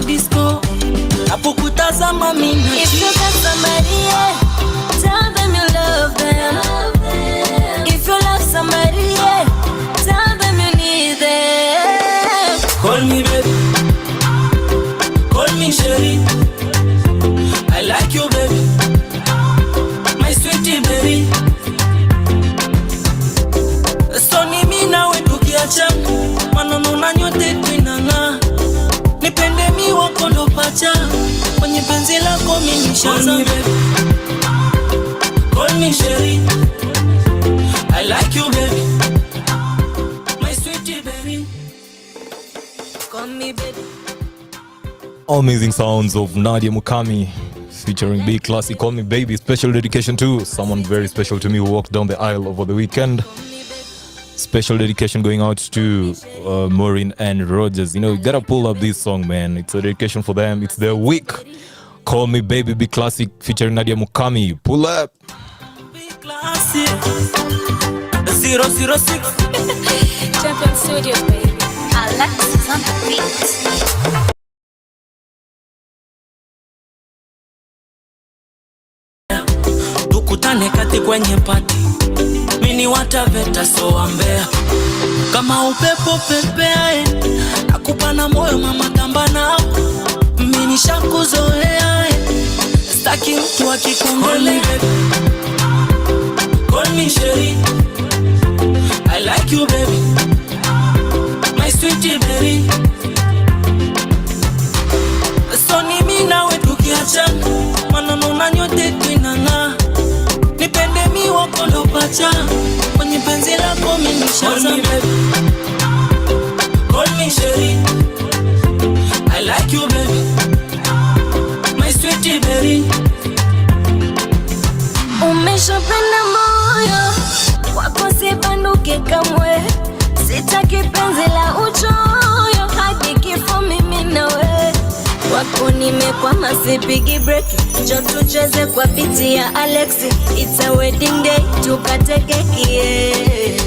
disco. Napokutazama mimi. If you got somebody, yeah, tell them you love them. If you love somebody, yeah, tell them you need them. Call me baby, call me Sherry. I like you baby, my sweetie baby. So ni mimi nawe tukiachana, maneno na nyote twinana. Nipende mi wako ndo pacha, kwenye penzi lako mimi nishaza. Call me Sherry, I like you baby, my sweetie baby. Call me baby. Amazing sounds of Nadia Mukami featuring Big Classic. Call Me Baby. Special dedication to someone very special to me who walked down the aisle over the weekend. Special dedication going out to Maureen and Rogers. You know, you gotta pull up this song, man. It's a dedication for them. It's their week. Call Me Baby, Big Classic featuring Nadia Mukami. Pull up. Big Classic 006 Champion Studios, baby. Alexis on the beat. Tukutane kati kwenye party, mini wataveta so wambea. Kama upepo pepea, nakupa na moyo mama tamba nao. Mini shakuzoea, staki mtu akikongole. Call me Sherry, I like you baby, my sweetie baby. So ni mimi nawe tukiachana, maneno na nyote twinana. Nipende mi wako ndo pacha, kwenye penzi lako mimi nishaza. Call me Sherry, I like you baby, my sweetie baby. Umeshapenda moyo wako sibanduke kamwe. Sitaki penzi la uchoyo hadi kifo mimi nawe. Wako nimekwama sipigi break. Njoo tucheze kwa biti ya Alexi. It's a wedding day tukate keki, yeah.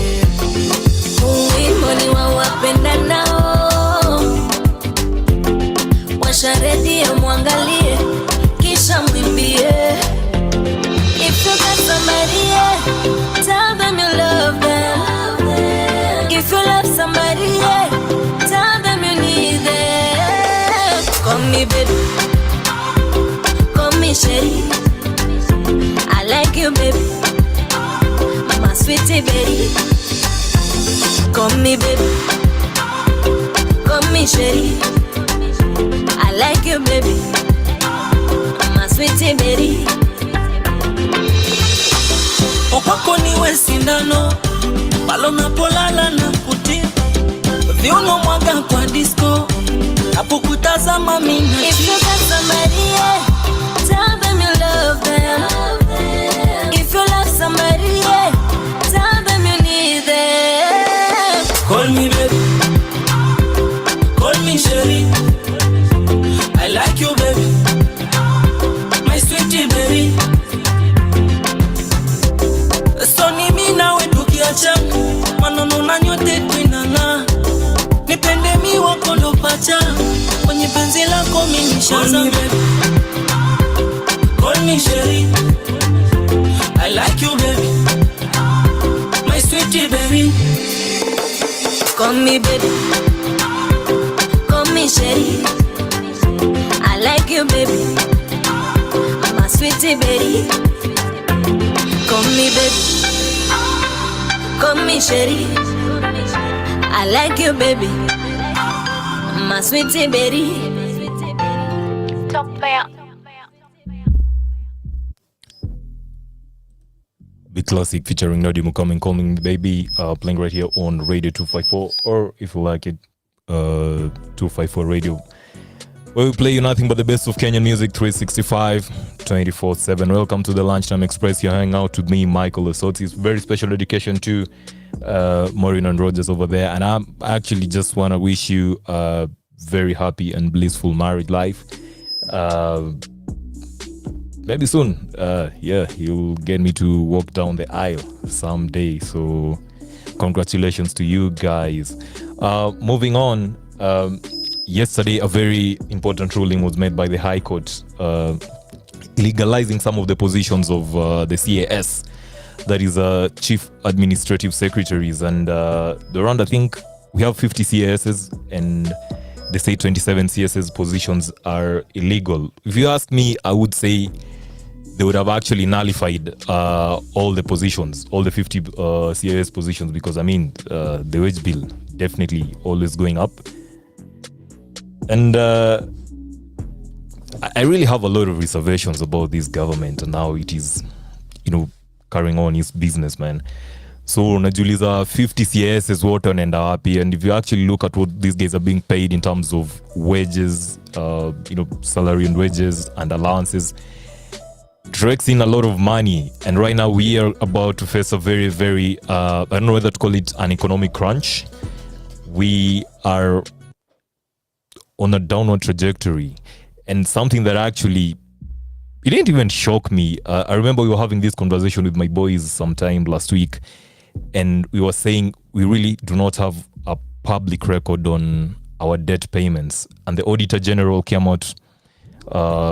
Wimbo ni wa wapenda nao. Washa redio muangalie kisha mwimbie. If you got somebody, yeah, tell them you love them. If you love somebody, yeah, tell them you need them. Call me baby, call me Sherry. I like you baby, my sweetie baby. Call me baby, call me Sherry. I like you baby, my sweetie baby. Okwako niwe sindano, palo napolala na kuti. Viuno mwaga kwa disco, napokutazama mimi. If you got somebody, yeah, tell them you love them. If you love somebody, yeah, tell them you need them. Call me baby, call me Sherry. I like you baby, my sweetie baby. So ni mimi nawe tukiachana, maneno na nyote twinana. Nipende mi wako ndo pacha, kwenye penzi lako mimi nishaza. Call me Sherry, I like you baby, my sweetie baby. Call me baby, call me Sherry. I like you baby, my sweetie baby. Call me baby, call me Sherry. I like you baby, my sweetie baby. Top player. Big Classic featuring Nadia Mukami, Call Me Baby, playing right here on Radio 254, or if you like it, 254 Radio, where we play you nothing but the best of Kenyan music 365, 24/7. Welcome to the Lunchtime Express. You're hanging out with me, Michael Osoti. It's very special dedication to Maureen and Rogers over there, and I actually just want to wish you a very happy and blissful married life. Maybe soon, you'll get me to walk down the aisle someday. So congratulations to you guys. Moving on, yesterday a very important ruling was made by the High Court legalizing some of the positions of the CAS, that is Chief Administrative Secretaries, and around I think we have 50 CASs, and they say 27 CSS positions are illegal. If you ask me, I would say they would have actually nullified all the positions, all the 50 CAS positions, because I mean the wage bill definitely always going up. And I really have a lot of reservations about this government and how it is, carrying on its business, man. So najuliza 50 CSs wote wanaenda wapi, and if you actually look at what these guys are being paid in terms of wages, salary and wages and allowances, it rakes in a lot of money. And right now we are about to face a very, very I don't know whether to call it an economic crunch. We are on a downward trajectory, and something that actually, it didn't even shock me. I remember we were having this conversation with my boys sometime last week, and we were saying we really do not have a public record on our debt payments. And the Auditor General came out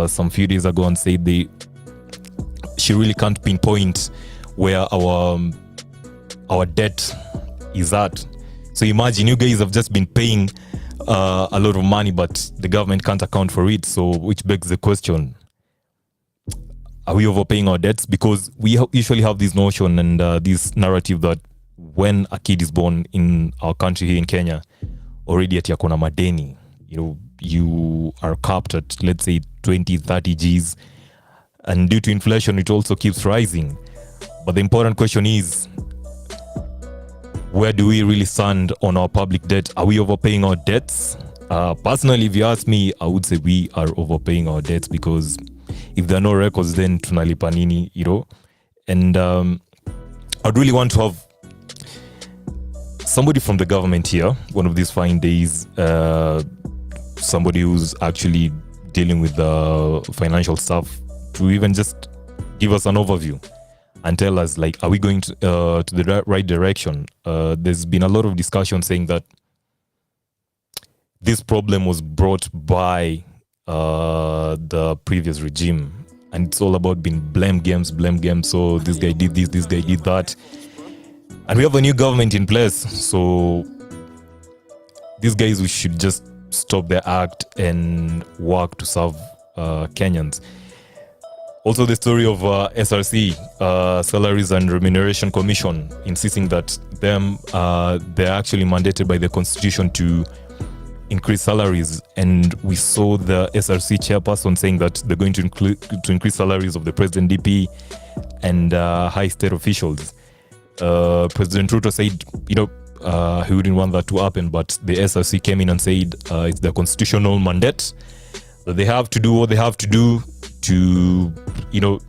some few days ago and said she really can't pinpoint where our debt is at. So imagine, you guys have just been paying a lot of money, but the government can't account for it. So which begs the question, are we overpaying our debts? Because we usually have this notion and this narrative that when a kid is born in our country here in Kenya, already at yakona madeni, you are capped at, let's say, 20-30 Gs, and due to inflation it also keeps rising. But the important question is, where do we really stand on our public debt? Are we overpaying our debts? Personally, if you ask me, I would say we are overpaying our debts, because if there are no records, then tunalipa nini, And I'd really want to have somebody from the government here one of these fine days, somebody who's actually dealing with the financial stuff, to even just give us an overview and tell us, like, are we going to the right direction? There's been a lot of discussion saying that this problem was brought by the previous regime, and it's all about being blame games. So this guy did this guy did that, and we have a new government in place, so these guys, we should just stop their act and work to serve Kenyans. Also, the story of SRC, Salaries and Remuneration Commission, insisting that they're actually mandated by the constitution to increase salaries, and we saw the SRC chairperson saying that they're going to increase salaries of the president, DP, and high state officials. President Ruto said, he wouldn't want that to happen, but the SRC came in and said it's the constitutional mandate that they have to do what they have to do to,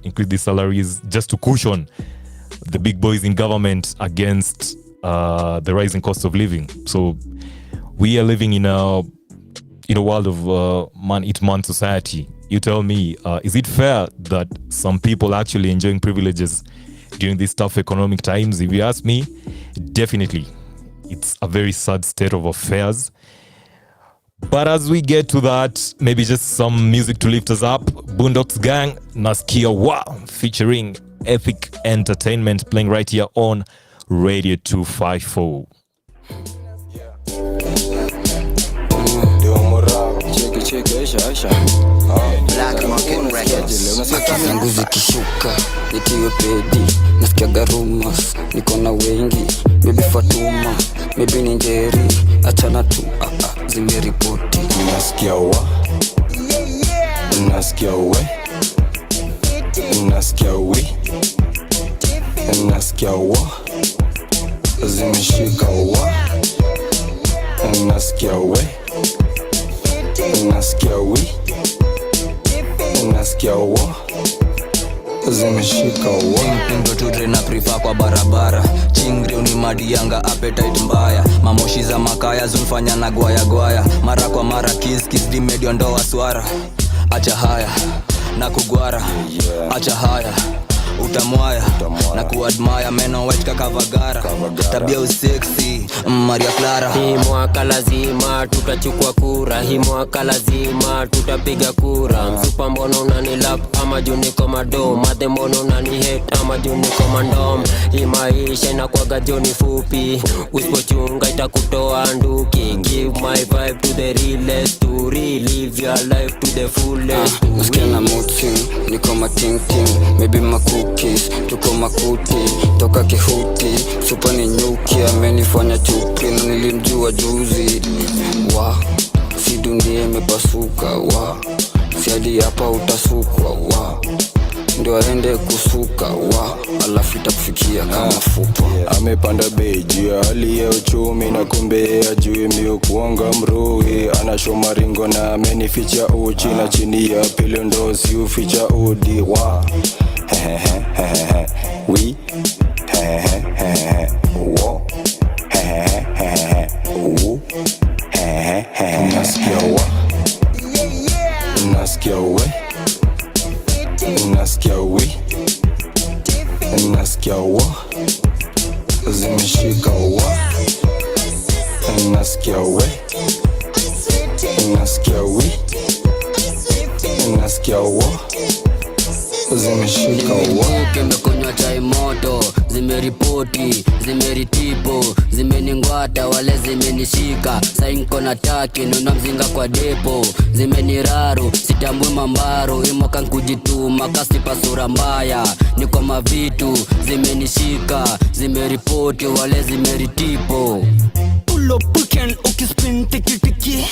increase the salaries, just to cushion the big boys in government against the rising cost of living. So we are living in a world of man-eat-man society. You tell me, is it fair that some people are actually enjoying privileges during these tough economic times? If you ask me, definitely, it's a very sad state of affairs. But as we get to that, maybe just some music to lift us up. Boondocks Gang, Nasikia Wa, featuring Epic Entertainment, playing right here on Radio 254. Zangu zikishuka nitiwe pedi, nasikiaga rumors, niko na wengi, maybe Fatuma, maybe ni Njeri, achana tu, zimeripoti. Nasikia wa, nasikia we, nasikia we, nasikia wa, zimeshika wa, nasikia we, nasikia we, nasikia wa, zimeshika wa. Ndo tudre na prefer kwa barabara, chingri unimadianga appetite mbaya, mamoshi za makaya zulfanya na gwaya, mara kwa mara kiss di medio ndo waswara. Acha haya na kugwara, acha haya utamwaya na kuadmire meno white kakavagara tabia usexy Maria Clara. Hii mwaka lazima tutachukua kura, hii mwaka lazima tutapiga kura. Msupa mbono unanilap ama juu niko madom, madhe mbono unanihate ama juu niko mandom. Hii maisha inakuwaga joni fupi, usipochunga itakutoa nduki. Give my vibe to the realest, to relive your life to the fullest. Nasikia na mood swing, niko mating ting, maybe cookies, tuko makuti, toka kihuti, supa ni nyuki, amenifanya chuki na nilimjua juzi. Wa, si dunia imepasuka, wa, si hadi hapa utasukwa, wa, ndio aende kusuka, wa, alafu itakufikia kama fupa. Amepanda bei juu ya hali ya uchumi na kumbe ajui mio kuonga mrui. Anashoma ringo na amenificha uchi na chini ya pili ndo si uficha udi. Wa we wo nasikia wa nasikia we nasikia we nasikia wa zimeshika wa nasikia we nasikia we nasikia wa zimeshika wa. Kimekunywa chai moto, zimeripoti, zimeritipo, zimeningwata wale zimenishika. Sainko na taki, nuna mzinga kwa depo, zimeniraru, sitambui mambaro. Imoka nkujituma, kasipa sura mbaya, niko mavitu, zimenishika, zimeripoti wale zimeritipo. Pull up weekend, ukispin tiki tiki,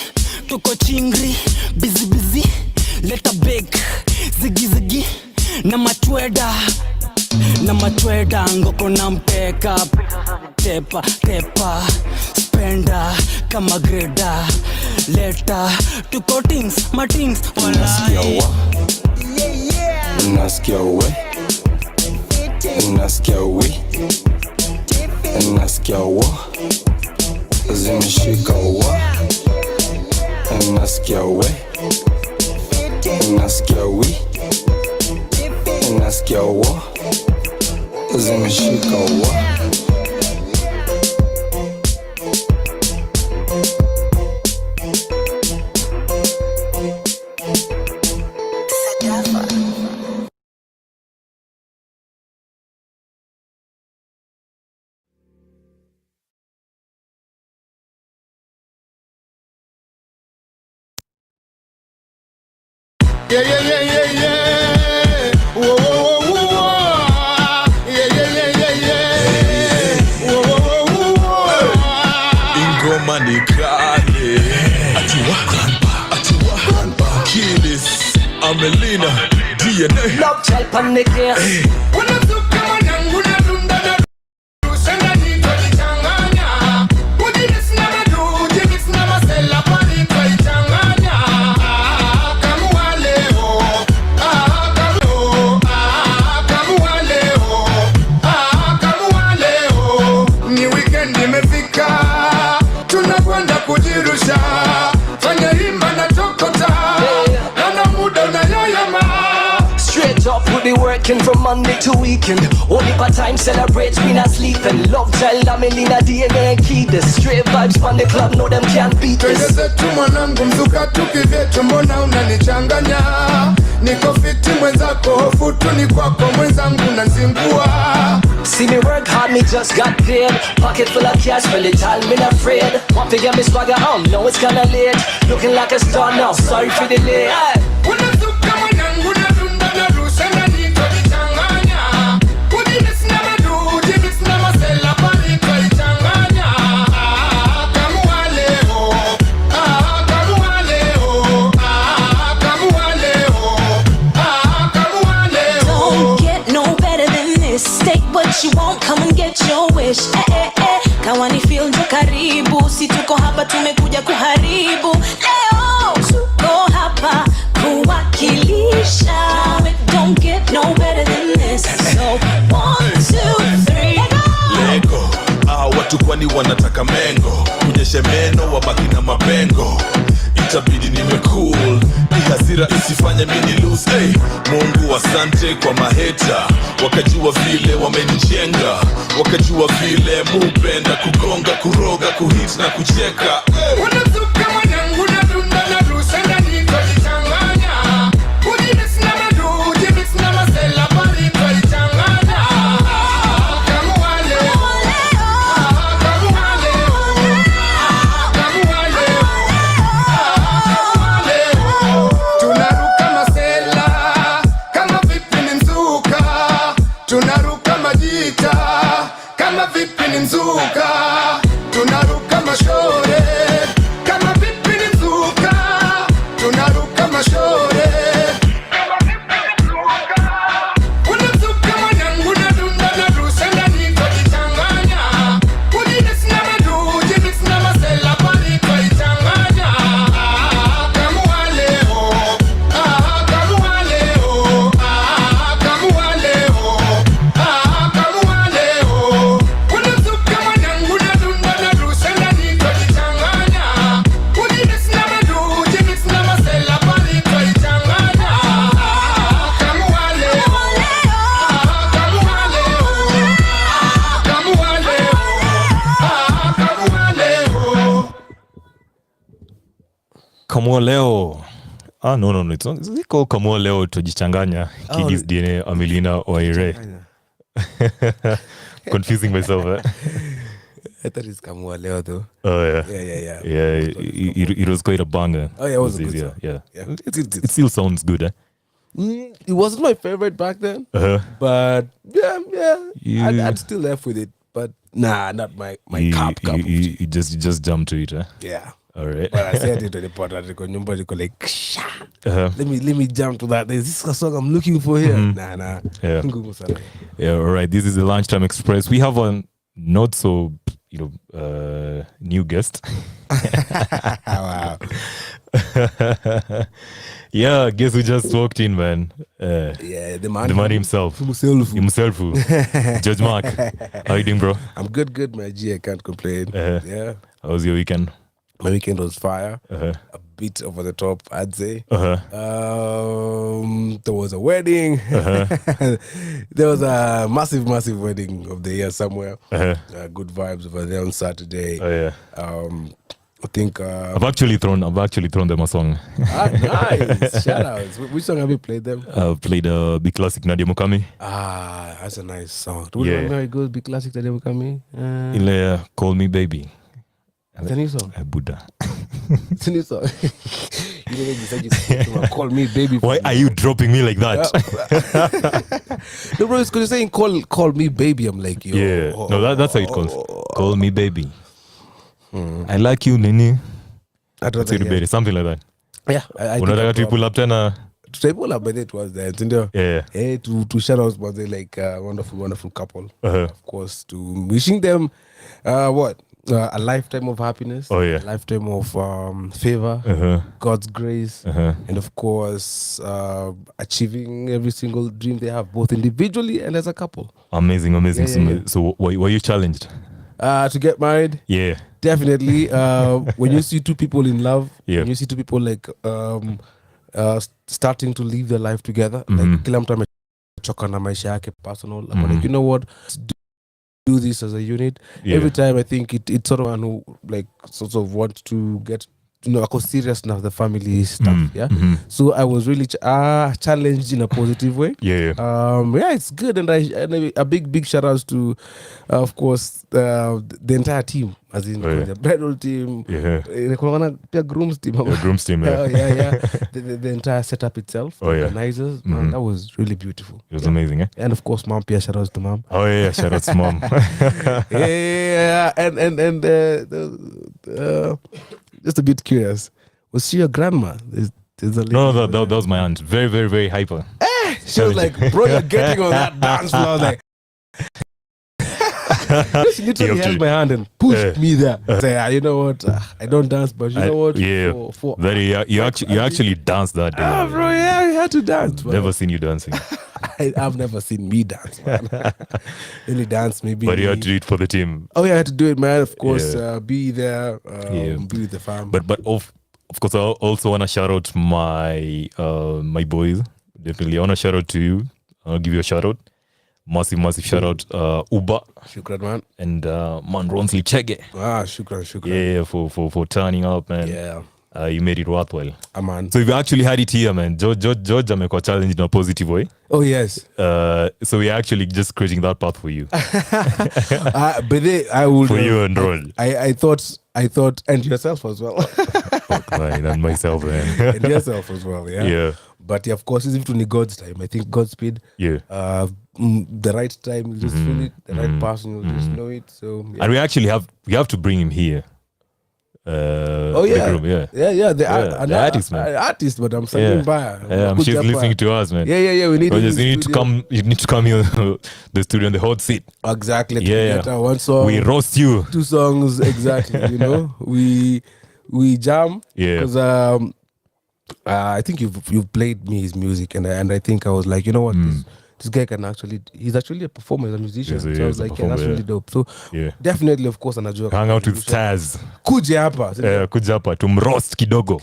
tuko chingri, busy busy, let a bake, ziggy ziggy, na machweda ngoko na mpeka, tepa tepa, spenda kama greda, leta tuko things, my things. Nasikia wa nasikia we nasikia we nasikia wa zimeshika wa nasikia we nasikia we nasikia wa zimeshika wa. Yeah, yeah, yeah, yeah, yeah. Whoa, whoa, whoa, whoa. Yeah, yeah, yeah, yeah, yeah. Whoa, whoa, whoa, whoa. Ingoma ni kale. Atiwa grandpa. Kilis, Amelina, DNA. Love child panic. Unasuka wanyangu na dunda na rusenda nito jichanganya. Ujibis na madu, ujibis na masela panito jichanganya. Kujirusha, fanya himba na tokota, nana muda unayoyama. Straight up, we be working from Monday to weekend. Only part time celebrate, we not sleeping. Love child, Amelina, DNA, key this. Straight vibes from the club, no them can't beat this. Twende zetu mwanangu mzuka tukivyetu, mbona unanichanganya? Niko fiti mwenzako, hofu tu ni kwako mwenzangu nanzingua. See me work hard, me just got paid. Pocket full of cash, spend the time, me not afraid. Want to get me swagger, know it's kinda late. Looking like a star now, sorry for the delay. Unasuka mwanangu na dunda na rusenda nito jichanganya. Ujibis na madu, ujibis na masela panito jichanganya. Kamua leo, kamua leo, kamua leo, kamua leo. Don't get no better than this. Take what you want, come and get your wish. Kawani feel njo karibu, si tuko hapa tumekuja kuharibu. Leo tuko hapa kuwakilisha. Don't get no better than this. So 1, 2, 3, Lego, watu kwani wanataka mengo. Kunyeshe meno wabaki na mapengo. Itabidi nime cool, hasira isifanye mini lose. Hey, Mungu asante kwa maheta, wakajua vile wamenijenga, wakajua vile mupenda kugonga, kuroga, kuhit na kucheka. Hey. Unazuka mwanangu na dunda na rusha ndani tujichanganya. Ujibisi na madu, ujibisi na masela pari tujichanganya. Kamuwale, kamuwale, kamuwale, kamuwale. Tunaruka masela kama vipi ni mzuka. Tunaruka majita kama vipi ni mzuka. Tunaruka mashore kama vipi ni mzuka. Tunaruka mashore kama vipi ni mzuka. Unazuka mwanangu na dunda na rusha ndani tujichanganya. Ujibisi na madu, ujibisi na masela pari tujichanganya. Kamuwaleo, kamuwaleo, kamuwaleo, kamuwaleo. Unazuka mwanangu na dunda na rusha ndani tujichanganya. Ujibisi na madu, ujibisi na masela pari tujichanganya. Kamuwaleo, kamuwaleo, kamuwaleo. Kamua leo. No. It's called Kamua leo tujichanganya. Kidis DNA Amelina Waire. Confusing myself. I thought it's Kamua Leo though. Oh yeah. Yeah. Yeah, it was quite a banger. Oh, yeah, it was a Those good days, song. yeah. Yeah. It still sounds good, eh? It wasn't my favorite back then, but yeah, You- I'd still left with it. But nah, not my cup. You just jump to it, eh? Yeah. All right. But I said it to the part that nobody could like, "Ksha." Uh-huh. let me jump to that. There's this song I'm looking for here. Nah. Yeah. Ngumu sana. Yeah, all right. This is the Lunchtime Express. We have a not so, new guest. Wow. Yeah, guess who just walked in, man? Yeah, the man himself. himself. Himself. Judge Mark. How you doing, bro? I'm good, my G. I can't complain. Yeah. How was your weekend? My weekend was fire. Uh-huh. A bit over the top, I'd say. Uh-huh. There was a wedding. There was a massive wedding of the year somewhere. Good vibes over there on Saturday. Oh yeah. I think I've actually thrown them a song. nice. Shout outs. Which song have you played them? I've played a big classic Nadia Mukami. That's a nice song. Do you Yeah. remember how it goes? Big classic that ever come Ile Call Me Baby. It's a new song. Buddha. It's a new song. You know, you said you call me baby. Why are you dropping me like that? No, bro, it's because you're saying call me baby. I'm like, yo. Yeah. No, that's how it goes. Call Me Baby. I like you, Nini. I don't Say think, baby, something like that. yeah. I think Unataka I tu pull up tena. to pull up, but it was there. Ndio. Yeah. Hey, to shout out, but they like wonderful couple. Uh-huh. Of course, to wishing them a lifetime of happiness. Oh, yeah. A lifetime of favor, Uh-huh. God's grace, Uh-huh. and of course achieving every single dream they have, both individually and as a couple. Amazing. Yeah. So were you challenged? To get married, Yeah. definitely. When you see two people in love, Yeah. when you see two people like starting to live their life together, like kila mtu amechoka na maisha yake personal, I'm like, you know what, do this as a unit. Yeah. Every time I think it sort of one who like sort of want to get ako serious enough the family stuff. Yeah. So I was really challenged in a positive way. Yeah. Yeah, it's good, and a big shout outs to, of course, the entire team, as in the bridal team, the groom's team, Groom's team, yeah. yeah. The entire setup itself, Oh, yeah. organizers, man, that was really beautiful. It was amazing, eh? And of course, mom, Pia, shout outs to mom. Oh yeah, shout out to mom. Yeah, and just a bit curious, was she your grandma? There's a lady No, that was my aunt. Very, very, very hyper. She was like, bro, you're getting on that dance floor. I was like, she literally held my hand and pushed me there. Say, you know what? I don't dance, but you know what? Yeah. For You actually danced that day. bro, yeah, I had to dance. Man. Never seen you dancing. I've never seen me dance, man. Really dance, maybe. But you had to do it for the team. Oh, yeah, I had to do it, man. Of course, Yeah. be there, be with the fam. But of course, I also want to shout out my my boys. Definitely, I want to shout out to you. I'll give you a shout out. Massive shout out Uba Shukran, man. and man Ronsley Chege. Shukran. Yeah, for turning up, man. Yeah. You made it worthwhile. Man. So we've actually had it here, man. George amekuwa challenged in a positive way. Oh, yes. So we're actually just creating that path for you. But I would... For you and Ron. I thought, and yourself as well. Fine, and myself, man. And yourself as well, yeah. Yeah. But yeah, of course, it's even in God's time. I think Godspeed. Yeah. The right time, you'll just feel it. The right person, you'll just know it. So yeah. And we actually have to bring him here. Oh yeah. The group, The artist, man. Artist, but I'm standing by. She's listening to us, man. Yeah. We need to come. You need to come here, the studio, on the hot seat. Exactly. Yeah. One song. We roast you. 2 songs exactly. You know, we jam. Yeah. Because I think you've played me his music, and I think I was like, you know what, this guy can actually, he's actually a performer, he's a musician. Yes, so I was like, yeah, that's really dope. So definitely, of course, anajua hang out with stars. Kuja hapa. Kuja hapa tumroast kidogo.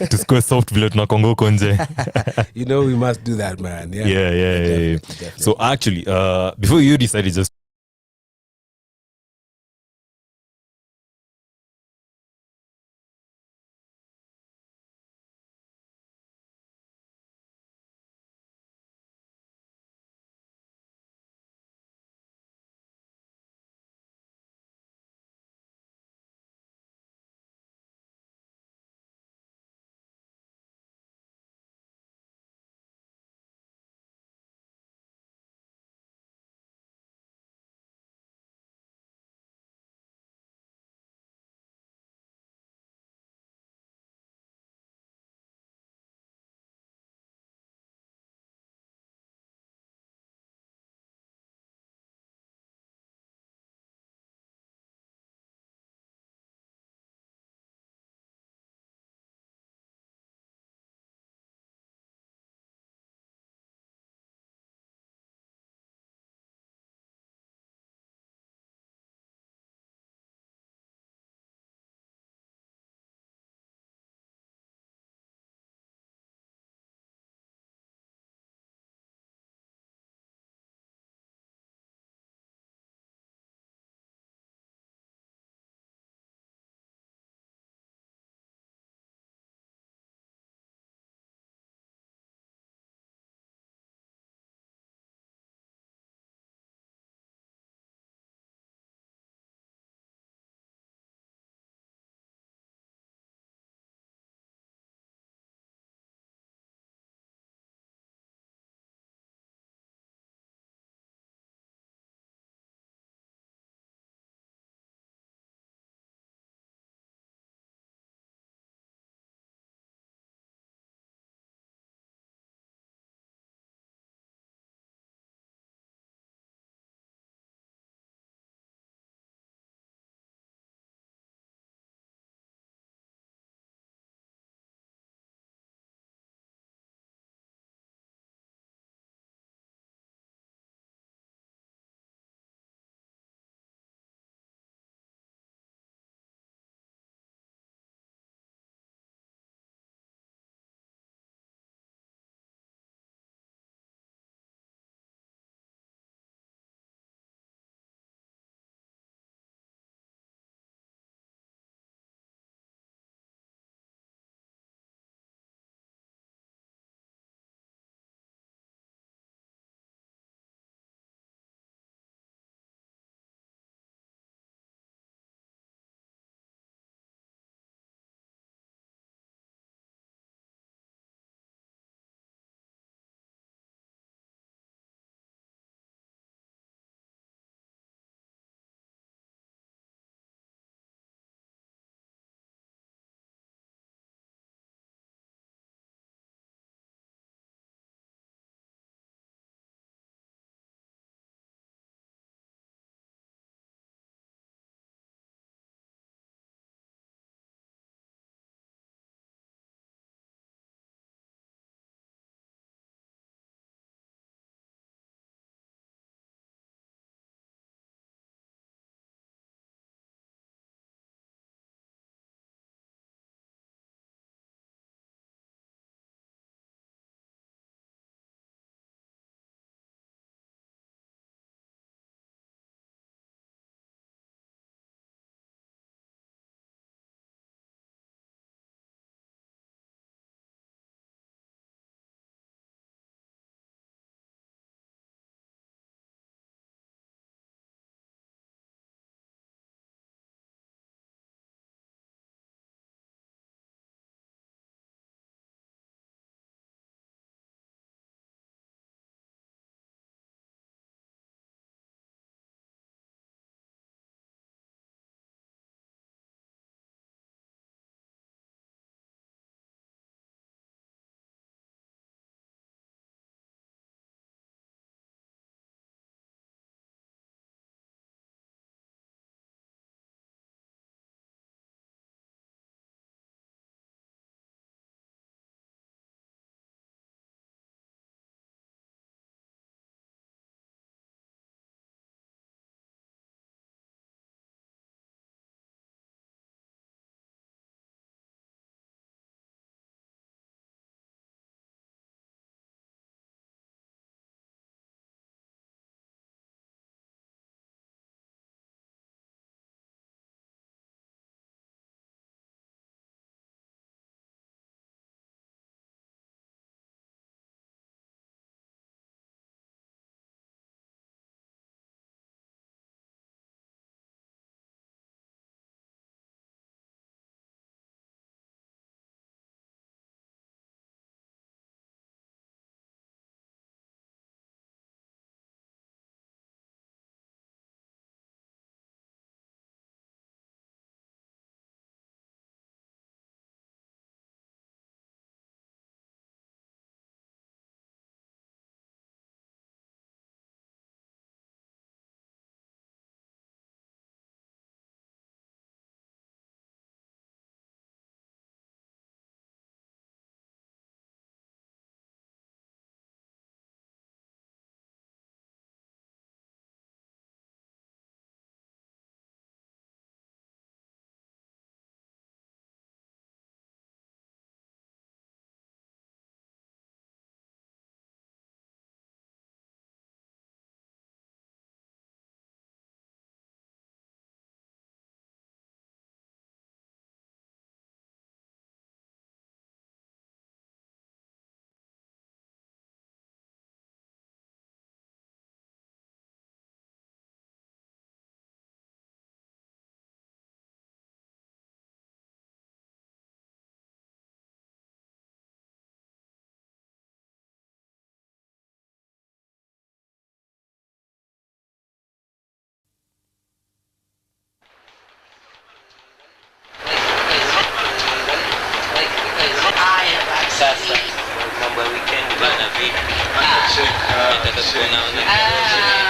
Tusikue soft vile tunakonga huko nje. You know, we must do that, man. Yeah. Definitely. So actually, before you decided just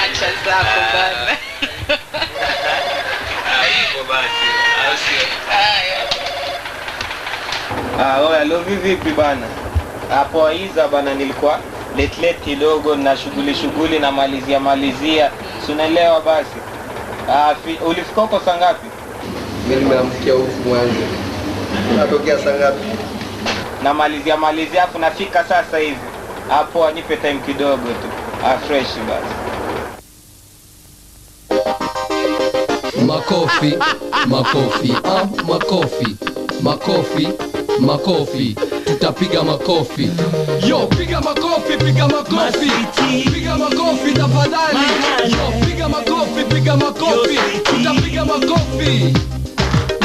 Acha zako bana. Oya, lo vipi bana? Hapo Aiza bana, nilikuwa late kidogo na shughuli na malizia. Sunaelewa basi. Ulifika huko saa ngapi? Mimi nimemfikia huko mwanzo. Unatokea saa ngapi? Na malizia afu nafika sasa hivi. Hapo anipe time kidogo tu. Fresh basi. Makofi, makofi, tutapiga makofi. Yo, piga makofi, piga makofi tafadhali. Yo, piga makofi, tutapiga makofi.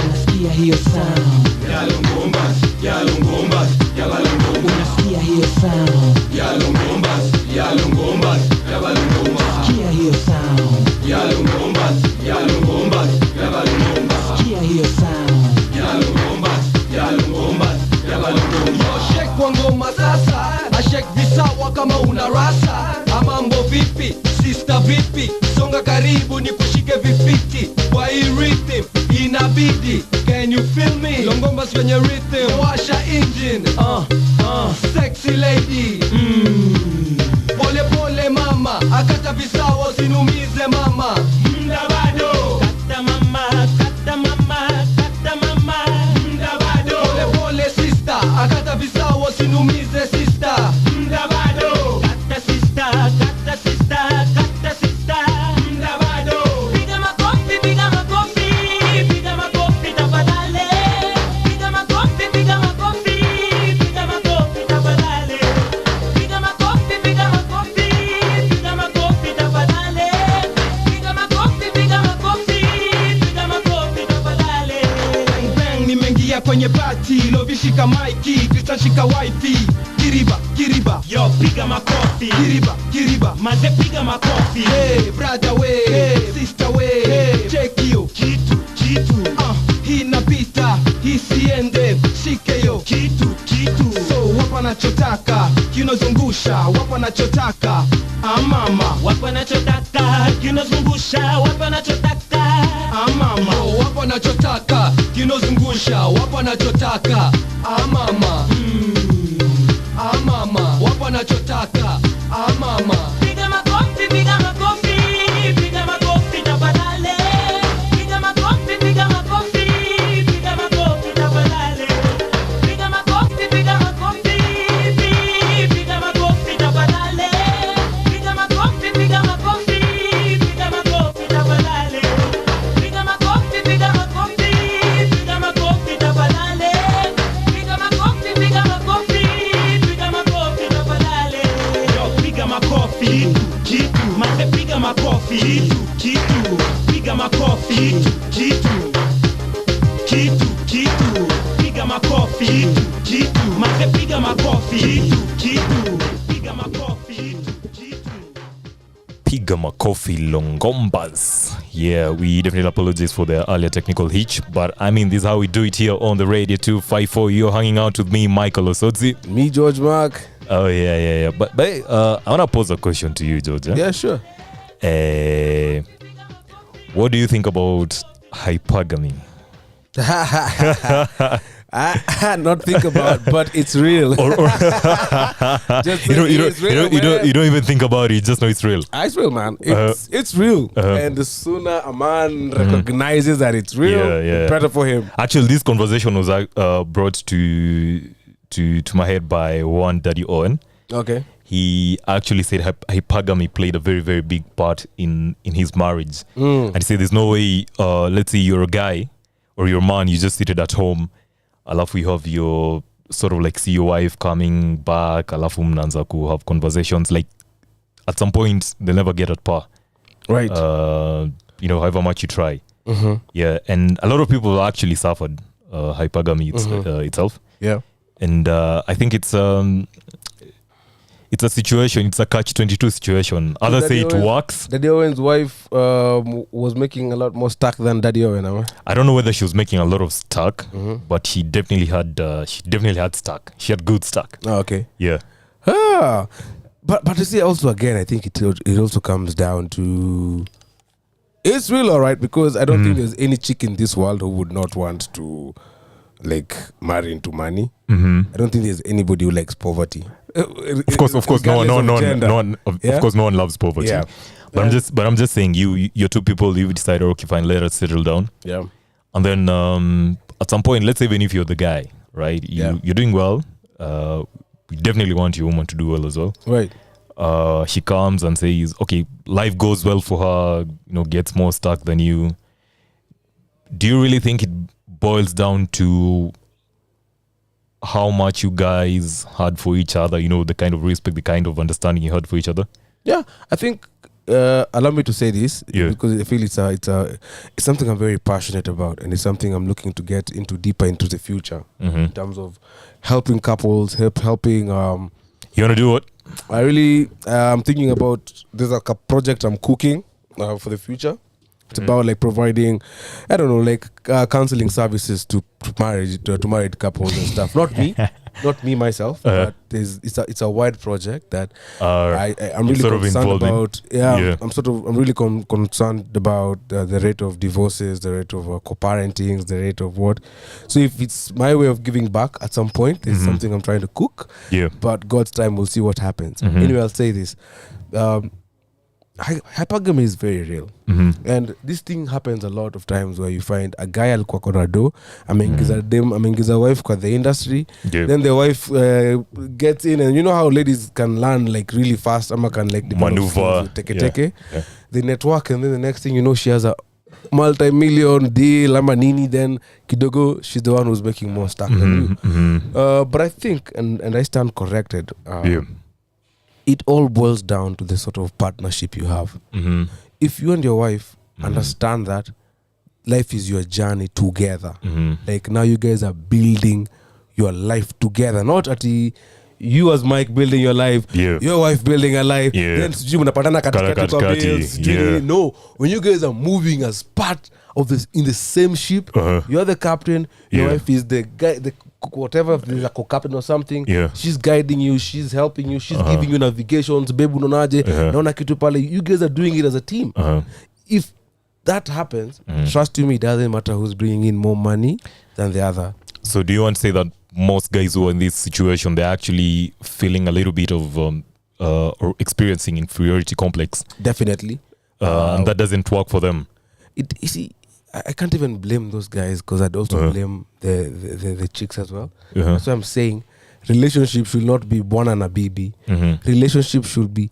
Unasikia hiyo sound? Yalongombas, unasikia hiyo sound? Yalongombas, unasikia hiyo sound? Yalongombas, unasikia hiyo sound? Yo, shake kwa ngoma sasa, ashake visawa kama una rasa. Amambo vipi, sister vipi, songa karibu ni kushike vifiti. Kwa hii rhythm inabidi, can you feel me? Longombas kwenye rhythm, washa engine. Sexy lady, pole pole mama, akata visawa usinumize mama. Mda bado, kata mama. Mda bado, pole pole sister, akata visawa usinumize sister. Mda bado, kata sister. Mda bado, Piga makofi tafadhali. Piga makofi tafadhali. Piga makofi tafadhali. Piga makofi tafadhali. bang bang, nimeingia kwenye party, lovishika maiki, kristashika wifi. Kiriba, yo piga makofi. Kiriba, maze piga makofi. Hey brother we, hey sister we, hey check yo Kitu hii napita, hii siende, shike yo kitu so wapa nachotaka, kinozungusha wapa nachotaka. Mama wapa nachotaka, kinozungusha wapa nachotaka. mama yo wapa nachotaka, kinozungusha wapa nachotaka. Mama mama wapa nachotaka. Mama Piga makofi tafadhali. Piga makofi tafadhali. Piga makofi tafadhali. Piga makofi tafadhali. Piga makofi tafadhali. Piga makofi tafadhali. Yo piga makofi. Kitu maze piga makofi. Kitu piga makofi. Kitu piga makofi. Kitu maze piga makofi. Kitu piga makofi. Piga makofi Longombas. Yeah, we definitely apologize for the earlier technical hitch, but I mean, this is how we do it here on the Radio 254. You're hanging out with me, Michael Osodzi. Me, George Mark. Oh, yeah. But I want to pose a question to you, George. Yeah, sure. What do you think about hypergamy? I not think about, but it's real. Just you don't even think about it. Just know it's real. It's real, man. It's real. And the sooner a man recognizes that it's real, the better for him. Actually, this conversation was brought to my head by one Daddy Owen. Okay. He actually said hypergamy played a very, very big part in his marriage. And he said there's no way, let's say you're a guy or you're a man, you just seated at home, alafu you have your sort of like see your wife coming back, alafu mnaanza ku have conversations, like at some point they'll never get at par. Right. However much you try. Yeah, and a lot of people actually suffered hypergamy itself. Yeah. And I think it's a situation, it's a catch-22 situation. Others say it works. Daddy Owen's wife was making a lot more stack than Daddy Owen. I don't know whether she was making a lot of stack, but she definitely had stack. She had good stack. Oh, okay. Yeah. But you see, also again, I think it also comes down to it's real, all right, because I don't think there's any chick in this world who would not want to like marry into money. I don't think there's anybody who likes poverty. Of course, no one. Of course, no one loves poverty. Yeah. But I'm just saying, you're two people. You decide, okay, fine, let us settle down. Yeah. And then at some point, let's say even if you're the guy, right? You're doing well. You definitely want your woman to do well as well. Right. She comes and says, okay, life goes well for her, gets more stuck than you. Do you really think it boils down to how much you guys had for each other, the kind of respect, the kind of understanding you had for each other? Yeah, I think allow me to say this because I feel it's something I'm very passionate about, and it's something I'm looking to get into deeper into the future in terms of helping couples, helping. You want to do what? I really I'm thinking about there's like a project I'm cooking for the future. It's about like providing, I don't know, like counseling services to married couples and stuff. Not me myself, but it's a wide project that I'm really concerned about. I'm really concerned about the rate of divorces, the rate of co-parenting, the rate of what. So if it's my way of giving back at some point, it's something I'm trying to cook. Yeah. But God's time, we'll see what happens. Anyway, I'll say this. Hypergamy is very real, and this thing happens a lot of times where you find a guy alikuwa kona do ameingiza wife kwa the industry, then the wife gets in, and you know how ladies can learn like really fast, ama can like maneuver, teke. They network, and then the next thing you know, she has a multi-million deal ama nini, then kidogo she's the one who's making more stuff than you. But I think, and I stand corrected, it all boils down to the sort of partnership you have. If you and your wife understand that life is your journey together, like now you guys are building your life together, not at you as Mike building your life, your wife building her life, then mnapatana katikati kwa bills. No, when you guys are moving as part of this in the same ship, you're the captain, your wife is the guy, whatever, if there's a co-captain or something, she's guiding you, she's helping you, she's giving you navigations, bebu nonaje, naona kitu pale, you guys are doing it as a team. If that happens, trust me, it doesn't matter who's bringing in more money than the other. So do you want to say that most guys who are in this situation, they're actually feeling a little bit of or experiencing inferiority complex? Definitely. And that doesn't work for them. You see, I can't even blame those guys, because I'd also blame the chicks as well. That's why I'm saying relationship should not be bwana na bibi. Relationship should be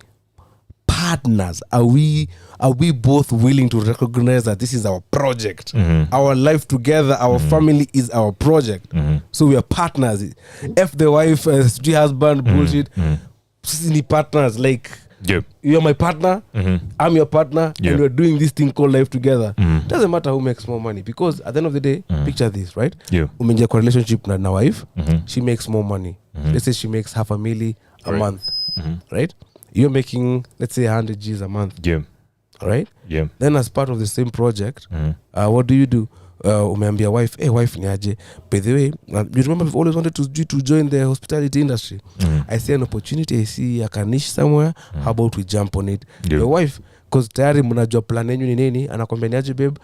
partners. Are we both willing to recognize that this is our project, our life together, our family is our project, so we are partners. If the wife, the husband, bullshit, sisi ni partners. Like, you're my partner, I'm your partner, and we're doing this thing called life together. Doesn't matter who makes more money, because at the end of the day, picture this, right? Umeingia kwa relationship na wife, she makes more money. Let's say she makes $500,000 a month, right? You're making, let's say, 100 G's a month. Right? Then as part of the same project, what do? Umeambia wife, hey wife niaje, by the way, you remember we've always wanted to join the hospitality industry. I see an opportunity, I see a niche somewhere, how about we jump on it? Your wife, because tayari mnajua plan yenu ni nini, anakwambia niaje babe,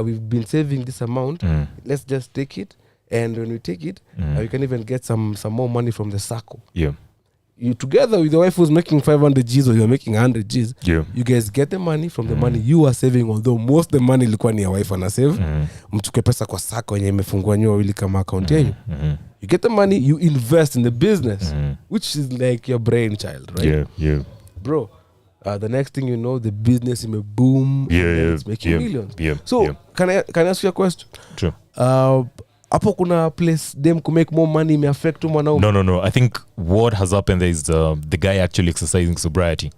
we've been saving this amount, let's just take it, and when we take it, we can even get some more money from the circle. You together with your wife who's making 500 G's or you're making 100 G's, you guys get the money from the money you are saving, although most the money ilikuwa ni ya wife ana save. Mtuke pesa kwa sako yenye imefungwa nyoa wili kama account yenyu. You get the money, you invest in the business, which is like your brainchild, right? Bro, the next thing you know, the business is boom, it's making millions. So, can I ask you a question? Sure. Hapo kuna place them could make more money may affect mwanaume? No. I think what has happened is the guy actually exercising sobriety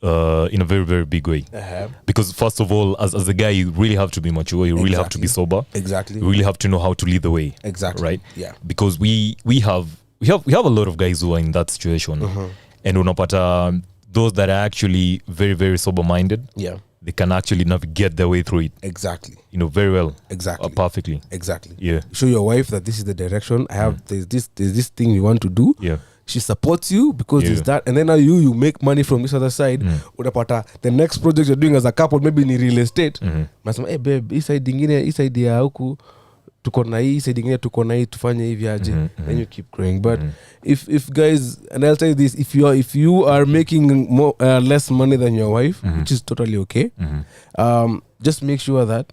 in a very, very big way. Because first of all, as a guy, you really have to be mature. You really have to be sober. Exactly. You really have to know how to lead the way. Exactly. Right? Yeah. Because we have a lot of guys who are in that situation, and unapata those that are actually very, very sober minded. They can actually navigate their way through it. Exactly. Very well. Exactly. Perfectly. Exactly. Yeah. Show your wife that this is the direction. I have there's this thing you want to do. she supports you because there's that, and then now you make money from this other side. Unapata the next project you're doing as a couple maybe in real estate. Nasema hey babe, hii side ingine, hii side ya huku tuko na hii, side ingine tuko na hii, tufanye hivi aje. And you keep growing. But if guys, and I'll tell you this, if you are making more less money than your wife, which is totally okay, just make sure that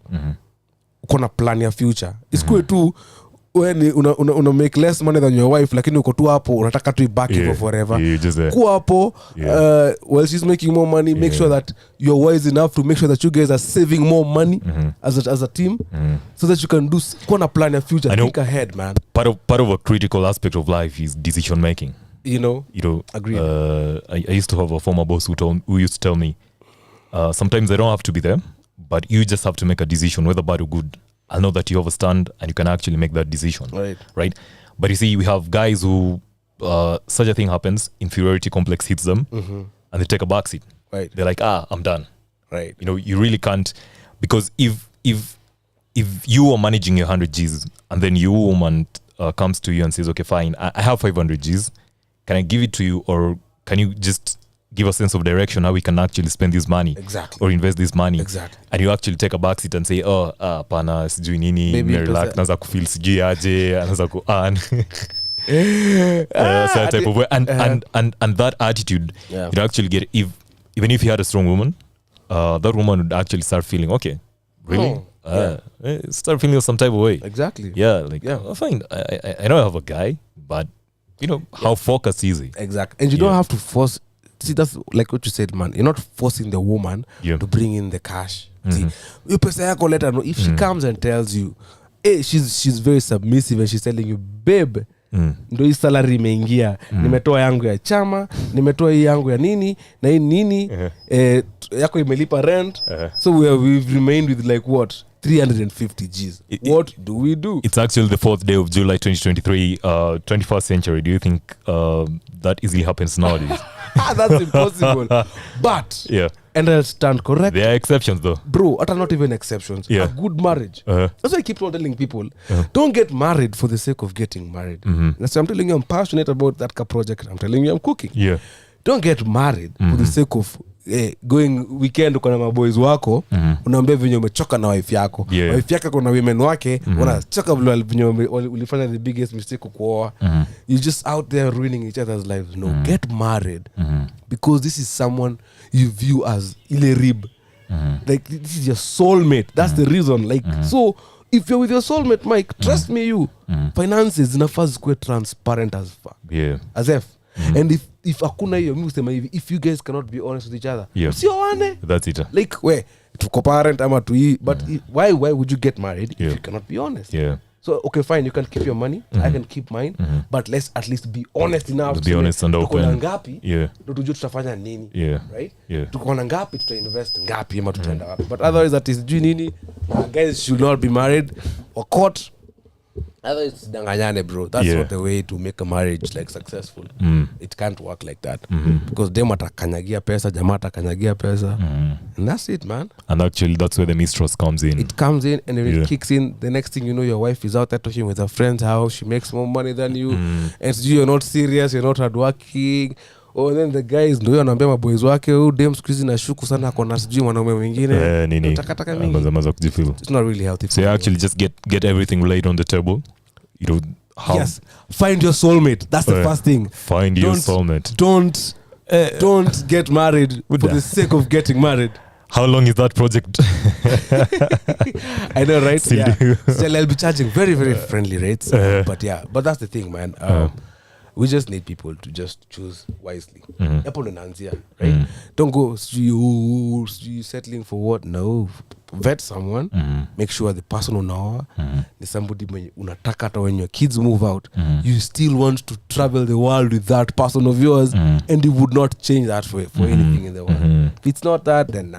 uko na plan ya future. Isikue tu when una make less money than your wife lakini uko tu hapo unataka tu ibaki for forever. Kuwa hapo while she's making more money, make sure that you're wise enough to make sure that you guys are saving more money as a team, so that you can do kuwa na plan ya future. Think ahead, man. Part of a critical aspect of life is decision making. You know, agreed. I used to have a former boss who used to tell me, sometimes I don't have to be there, but you just have to make a decision, whether bad or good. I'll know that you have a stand and you can actually make that decision. Right? But you see, we have guys who, such a thing happens, inferiority complex hits them, and they take a backseat. Right. They're like, I'm done. Right. You know, you really can't, because if you are managing your 100 Gs and then your woman comes to you and says, okay, fine, I have 500 Gs, can I give it to you, or can you just give a sense of direction how we can actually spend this money or invest this money, and you actually take a backseat and say, pana sijui nini, relax, naanza kufeel sijui aje, anaanza ku earn. So type of way. And that attitude, you actually get, even if you had a strong woman, that woman would actually start feeling, okay, really? Start feeling some type of way. Exactly. Yeah, fine, I know I have a guy, but you know, how focused is he? Exactly. And you don't have to force. See, that's like what you said, man. You're not forcing the woman to bring in the cash. See, you pesa yako let her know. If she comes and tells you, hey, she's very submissive and she's telling you, babe, ndo hii salary imeingia, nimetoa yangu ya chama, nimetoa hii yangu ya nini na hii nini, yako imelipa rent, so we've remained with like what, 350 Gs. What do we do? It's actually the 4th day of July 2023, 21st century. Do you think that easily happens nowadays? That's impossible. But and I'll stand correct. There are exceptions though. Bro, not even exceptions. A good marriage. That's why I keep on telling people, don't get married for the sake of getting married. That's why I'm telling you I'm passionate about that project. I'm telling you I'm cooking. Don't get married for the sake of going weekend uko na maboys wako, unaambia venye umechoka na wife yako. Wife yako kuna women wake, unachoka venye ulifanya the biggest mistake kuoa. You just out there ruining each other's lives. No, get married because this is someone you view as ile rib. Like this is your soulmate. That's the reason. Like so if you're with your soulmate, Mike, trust me, finances zinafaa zikuwe transparent as fuck. As if and if hakuna hiyo, mimi usema hivi, if you guys cannot be honest with each other, msioane. That's it. Like tuko parent ama tu, but why would you get married if you cannot be honest? So okay, fine, you can keep your money, I can keep mine, but let's at least be honest enough to be honest and open. Tuko na ngapi? Ndio tujue tutafanya nini, right? Tuko na ngapi, tutainvest ngapi ama tutaenda wapi? But otherwise that is nini, guys should not be married or caught. Otherwise danganyane, bro. That's not the way to make a marriage like successful. It can't work like that because dem atakanyagia pesa, jamaa atakanyagia pesa, and that's it, man. And actually that's where the mistrust comes in. It comes in and it kicks in. The next thing you know, your wife is out there talking with her friends how she makes more money than you, and you're not serious, you're not hardworking. Oh, then the guys ndio anaambia maboys wake, dem siku hizi nashuku sana akona sijui mwanaume mwingine. Nini? Takataka mingi. It's not really healthy. So you actually just get everything laid on the table. You know how. Yes. Find your soulmate. That's the first thing. Find your soulmate. Don't get married for the sake of getting married. How long is that project? I know, right? Still, I'll be charging very, very friendly rates. But that's the thing, man. We just need people to just choose wisely. Hapo ndo naanzia, right? Don't go you settling for what? No. Vet someone. Make sure the person unaoa is somebody mwenye unataka hata when your kids move out, you still want to travel the world with that person of yours, and you would not change that for anything in the world. If it's not that, then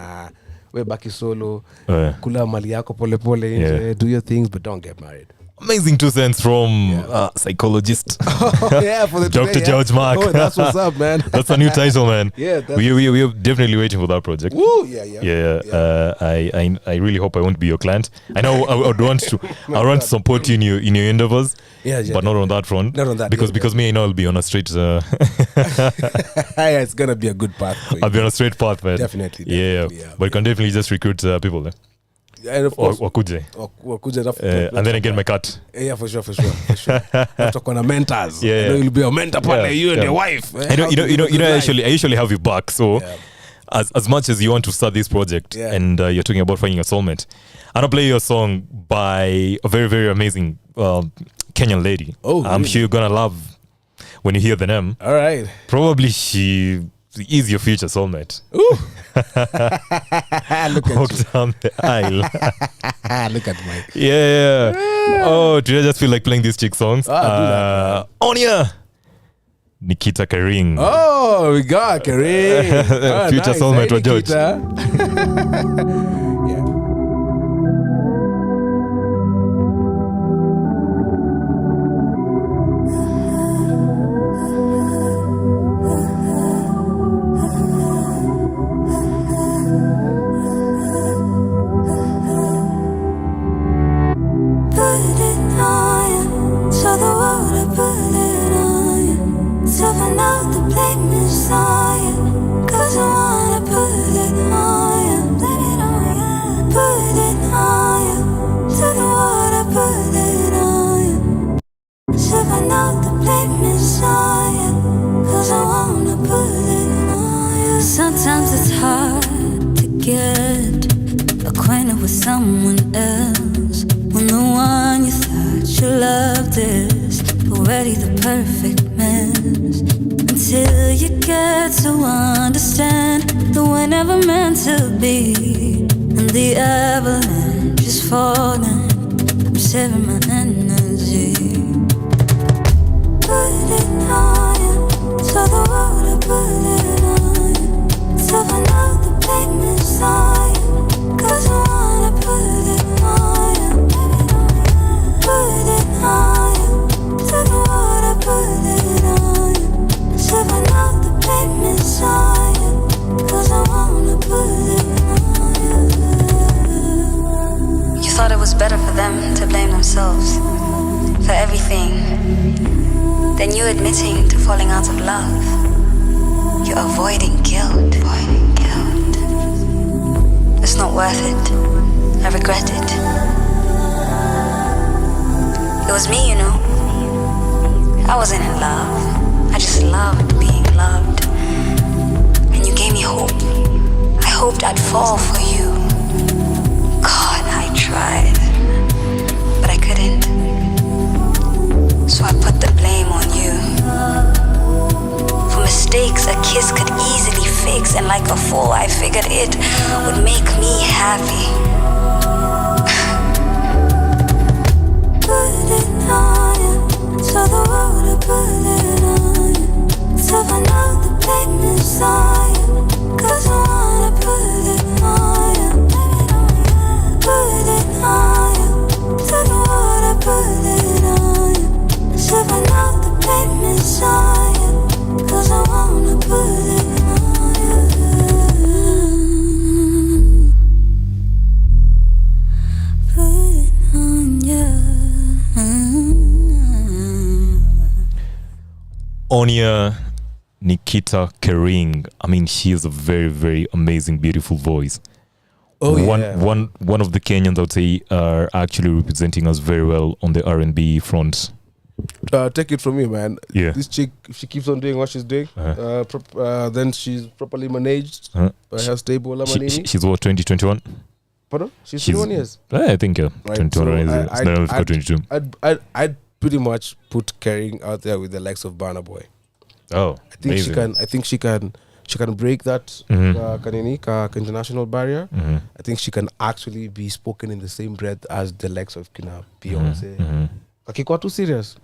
we baki solo, kula mali yako pole pole, do your things, but don't get married. Amazing 2 cents from psychologist. Yeah, for the Dr. today, George Mark. Oh, that's what's up, man. That's a new title, man. Yeah, we're definitely waiting for that project. Woo, yeah. I really hope I won't be your client. I know I would want to. I want to support you in your endeavors. Yeah, but not on that front. Not on that. Because me, I know I'll be on a straight. Yeah, it's gonna be a good path. For you. I'll be on a straight path, man. Definitely. Yeah. But you can definitely just recruit people there. And of course, wakuje. And then I get my cut. Yeah, for sure. Talk on mentors. Yeah, I know you'll be a mentor partner, you and your wife. I usually have you back. So as much as you want to start this project and you're talking about finding a soulmate, I'm gonna play your song by a very, very amazing Kenyan lady. Oh, I'm sure you're gonna love when you hear the name. All right. Probably she is your future soulmate. Ooh. Look at Walk you. down the aisle. Look at Mike. Yeah. Oh, do I just feel like playing these chick songs? Onia. Nikita Kering. Oh, we got Kering. Future soulmate Hey, or George. Sometimes it's hard to get acquainted with someone else when the one you thought you loved is already the perfect mess. Until you get to understand that we're never meant to be, and the avalanche is falling. I'm saving my energy. Put it higher, so the world I put it on. Till I know the blame is on you, 'cause I wanna put it higher. Put it higher, till the world I put it on you. Till I know the blame is on you, 'cause I wanna put it on you. You thought it was better for them to blame themselves for everything than you admitting to falling out of love. You're avoiding guilt. It's not worth it. I regret it. It was me, you know. I wasn't in love. I just loved being loved. And you gave me hope. I hoped I'd fall for you. God, I tried. But I couldn't. So I put the blame on you. For mistakes a kiss could easily fix, and like a fool I figured it would make me happy. Put it higher, so the world I put it on you. Till I know the blame is on you, 'cause I wanna put it higher. Put it higher, till the world I put it on you. Till I know the blame is on you, 'cause I wanna put it on you. Put it on you. Onia Nikita Kering. I mean, she has a very, very amazing, beautiful voice. Oh, one of the Kenyans, I would say, are actually representing us very well on the R&B front. Take it from me, man. Yeah. This chick, if she keeps on doing what she's doing, then she's properly managed by her stable. She's what, 2021? Pardon? She's 21 years. I think, yeah. Right, 21 so is 22. I'd pretty much put Kering out there with the likes of Burna Boy. Oh, I think amazing. she can break that international barrier. I think she can actually be spoken in the same breath as the likes of kina Beyonce. Akikuwa too serious.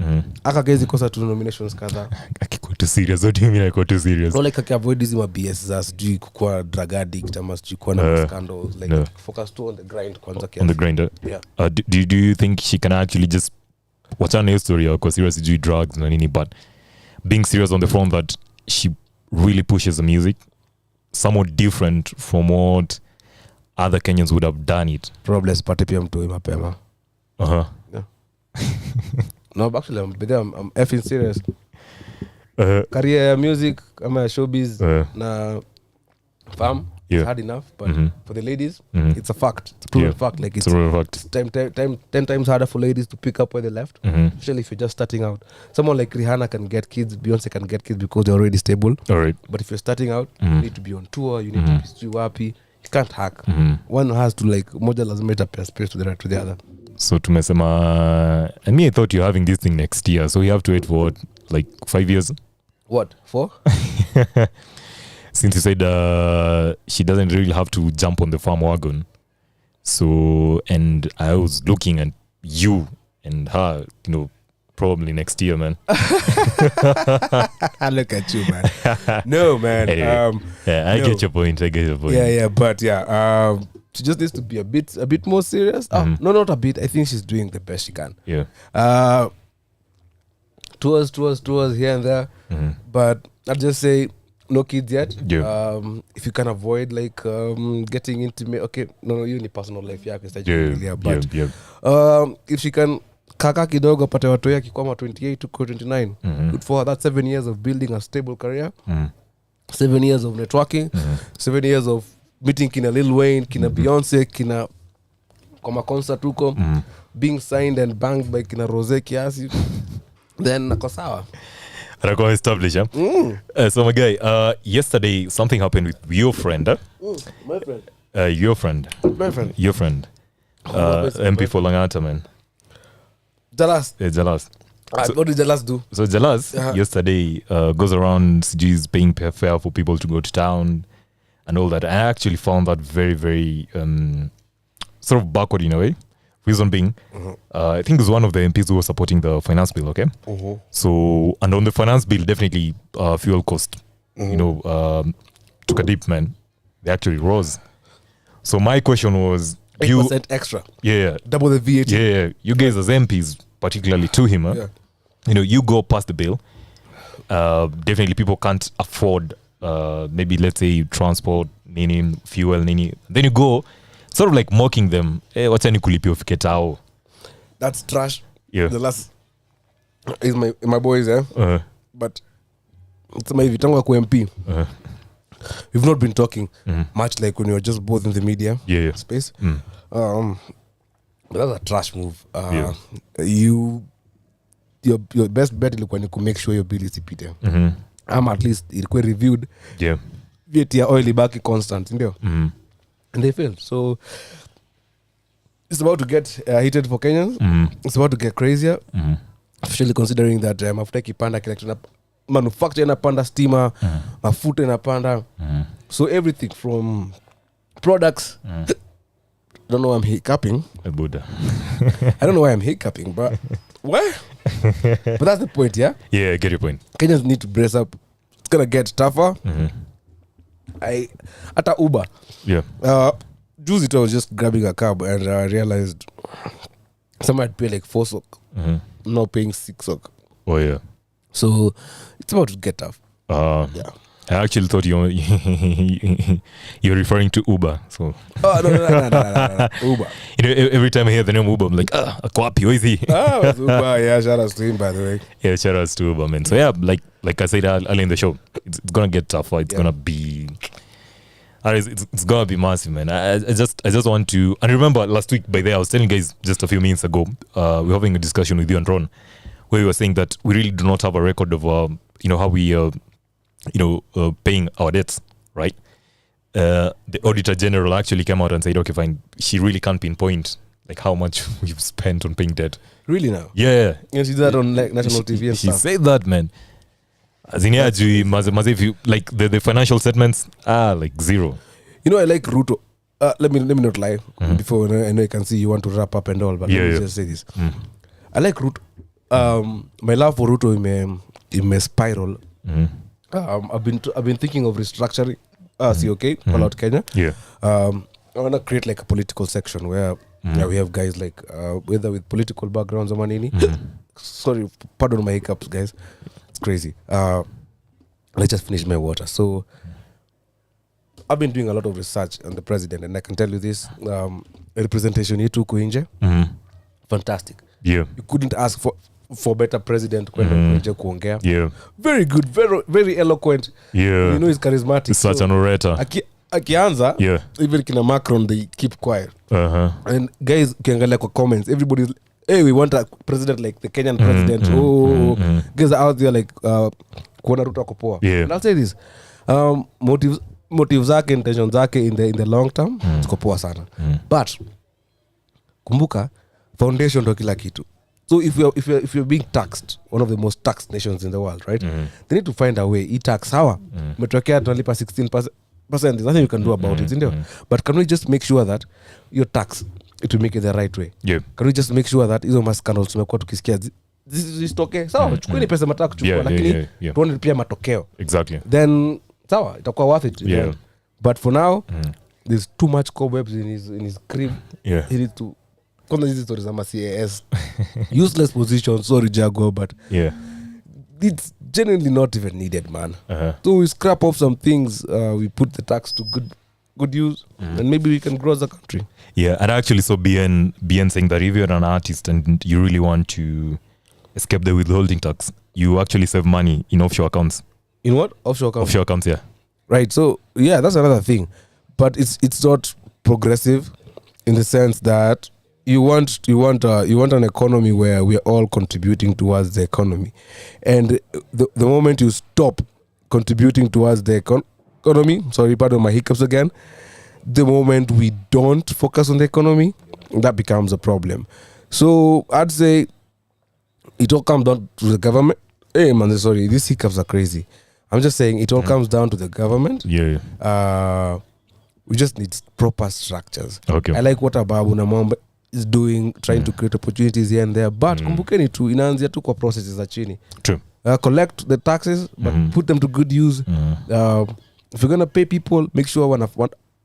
Akagezi kosa tu nominations kadhaa. Akikuwa too serious. What do you mean akikuwa too serious? Or like avoid hizi BS za sijui kukuwa drug addict ama sijui kuwa na scandals. Like focus too on the grind kwanza kiasi. On the grind. Yeah. Do you think she can actually just wachana hiyo story ya kwa serious juu drugs na nini, but being serious on the front that she really pushes the music somewhat different from what other Kenyans would have done it. Probably asipate pia mtu mapema. Yeah. No, actually I'm effing serious. Career ya music ama showbiz na fam it's hard enough, but for the ladies it's a fact. It's a proven fact. Like it's a real fact. It's 10 times harder for ladies to pick up where they left, especially if you're just starting out. Someone like Rihanna can get kids, Beyonce can get kids because they're already stable. All right. But if you're starting out, you need to be on tour, you need to be happy. You can't hack. One has to like moja lazima itapea space to the other. So tumesema, and me I thought you're having this thing next year, so we have to wait for what, like 5 years? What? 4? Since you said she doesn't really have to jump on the farm wagon. So, and I was looking at you and her, you know, probably next year, man. Look at you, man. No, man. Anyway, I get your point. Yeah, but she just needs to be a bit more serious. No, not a bit. I think she's doing the best she can. Yeah. Tours here and there. But I'd just say no kids yet. Yeah. If you can avoid like getting intimate, okay, no, you need personal life, but if she can kaka kidogo pate watu yake kwa 28 to 29, good for her. That's 7 years of building a stable career, 7 years of networking, 7 years of meeting kina Lil Wayne, kina Beyonce, kina kwa concert huko, being signed and banged by kina Rose kiasi, then nako sawa. Rako established, huh? So my guy, yesterday something happened with your friend, huh? My friend. Your friend. My friend. Your friend. MP for Langata, man. Jalas. Yeah, Jalas. What did Jalas do? So Jalas yesterday goes around, is paying fare for people to go to town and all that. I actually found that very, very sort of backward in a way. Reason being, I think it's one of the MPs who was supporting the finance bill, okay? So, and on the finance bill, definitely fuel cost, you know, took a dip, man. They actually rose. So my question was... 8% extra. Yeah. Double the VAT. Yeah. You guys as MPs, particularly to him, you know, you go past the bill. Definitely people can't afford, maybe let's say transport, nini, fuel, nini. Then you go... sort of like mocking them. Wacha nikulipia ufike tao. That's trash. Yeah. The last is my boys, but it's my vitango ku MP. We've not been talking much like when we were just both in the media space. But that's a trash move. Your best bet ilikuwa ni to make sure your bill is ipite. At least ilikuwa reviewed. Yeah. VAT ya oil ibaki constant, ndio. And they failed. So it's about to get heated for Kenyans. It's about to get crazier. Especially considering that mafuta ikipanda kila kitu manufacture inapanda, stima, mafuta inapanda. So everything from products. I don't know why I'm hiccuping. I don't know why I'm hiccuping, but what? But that's the point, yeah? Yeah, I get your point. Kenyans need to brace up. It's gonna get tougher. Ata Uber. Yeah. Juzi I was just grabbing a cab and I realized someone had paid like 4 sok. Now paying 6 sok. Oh yeah. So it's about to get tough. Yeah. I actually thought you're referring to Uber. So. Oh no. Uber. You know, every time I hear the name Uber, I'm like, ako wapi, who is he? It's Uber. Yeah, shout out to him, by the way. Yeah, shout out to Uber, man. So yeah, like I said earlier in the show, it's gonna get tougher. It's gonna be. It's gonna be massive, man. I just want to. And remember last week, by there, I was telling you guys just a few minutes ago, we were having a discussion with you and Ron, where we were saying that we really do not have a record of you know, how we paying our debts, right? The Auditor General actually came out and said, okay, fine, she really can't pinpoint like how much we've spent on paying debt. Really now? Yeah. And she did that on like national TV and she stuff. She said that, man. As in, if you like the financial statements are like zero. You know, I like Ruto. Let me not lie. Before I know you can see you want to wrap up and all, but let me just say this. I like Ruto. My love for Ruto may spiral. I've been thinking of restructuring COK, Call Out Kenya. Yeah. I want to create like a political section where we have guys like whether with political backgrounds or manini, sorry, pardon my hiccups, guys. It's crazy. Let's just finish my water. So I've been doing a lot of research on the president, and I can tell you this: representation yetu kuinje, fantastic. Yeah, you couldn't ask for better president kwenda kuinje kuongea. Yeah, very good, very eloquent. Yeah, you know he's charismatic. He's such an orator. Akianza, yeah, even kina Macron they keep quiet. And guys, ukiangalia kwa comments, everybody's, hey, we want a president like the Kenyan president. Guys are out there like kuona Ruto ako poa. Yeah. And I'll say this, motives zake, intentions zake in the long term ziko poa sana. But kumbuka foundation ndo kila kitu. So if you're being taxed, one of the most taxed nations in the world, right? They need to find a way. E-tax, hawa umetokea tunalipa 16%. There's nothing you can do about it, but can we just make sure that your tax, it will make it the right way? Yeah. Can we just make sure that hizo mascandals tumekuwa tukisikia zisitoke? Sawa, chukueni pesa mataka kuchukua, lakini tuone pia matokeo. Exactly. Then sawa, itakuwa worth it. Yeah. But for now, there's too much cobwebs in his crib. Yeah. He needs to kwanza hizi stories za CAS. Useless position, sorry Jaguar, but yeah, it's genuinely not even needed, man. So we scrap off some things, we put the tax to good use, and maybe we can grow as a country. Yeah, and I actually saw BN saying that if you're an artist and you really want to escape the withholding tax, you actually save money in offshore accounts. In what? Offshore accounts? Offshore accounts, yeah. Right, so yeah, that's another thing. But it's not progressive in the sense that you want an economy where we are all contributing towards the economy, and the moment you stop contributing towards the economy, sorry, pardon my hiccups again, the moment we don't focus on the economy, that becomes a problem. So I'd say it all comes down to the government. Hey man, sorry, these hiccups are crazy. I'm just saying it all comes down to the government. Yeah. We just need proper structures. Okay. I like what Ababu Namwamba is doing, trying to create opportunities here and there, but kumbukeni tu inaanzia tu kwa processes za chini. True. Collect the taxes, but put them to good use. If you're gonna pay people, make sure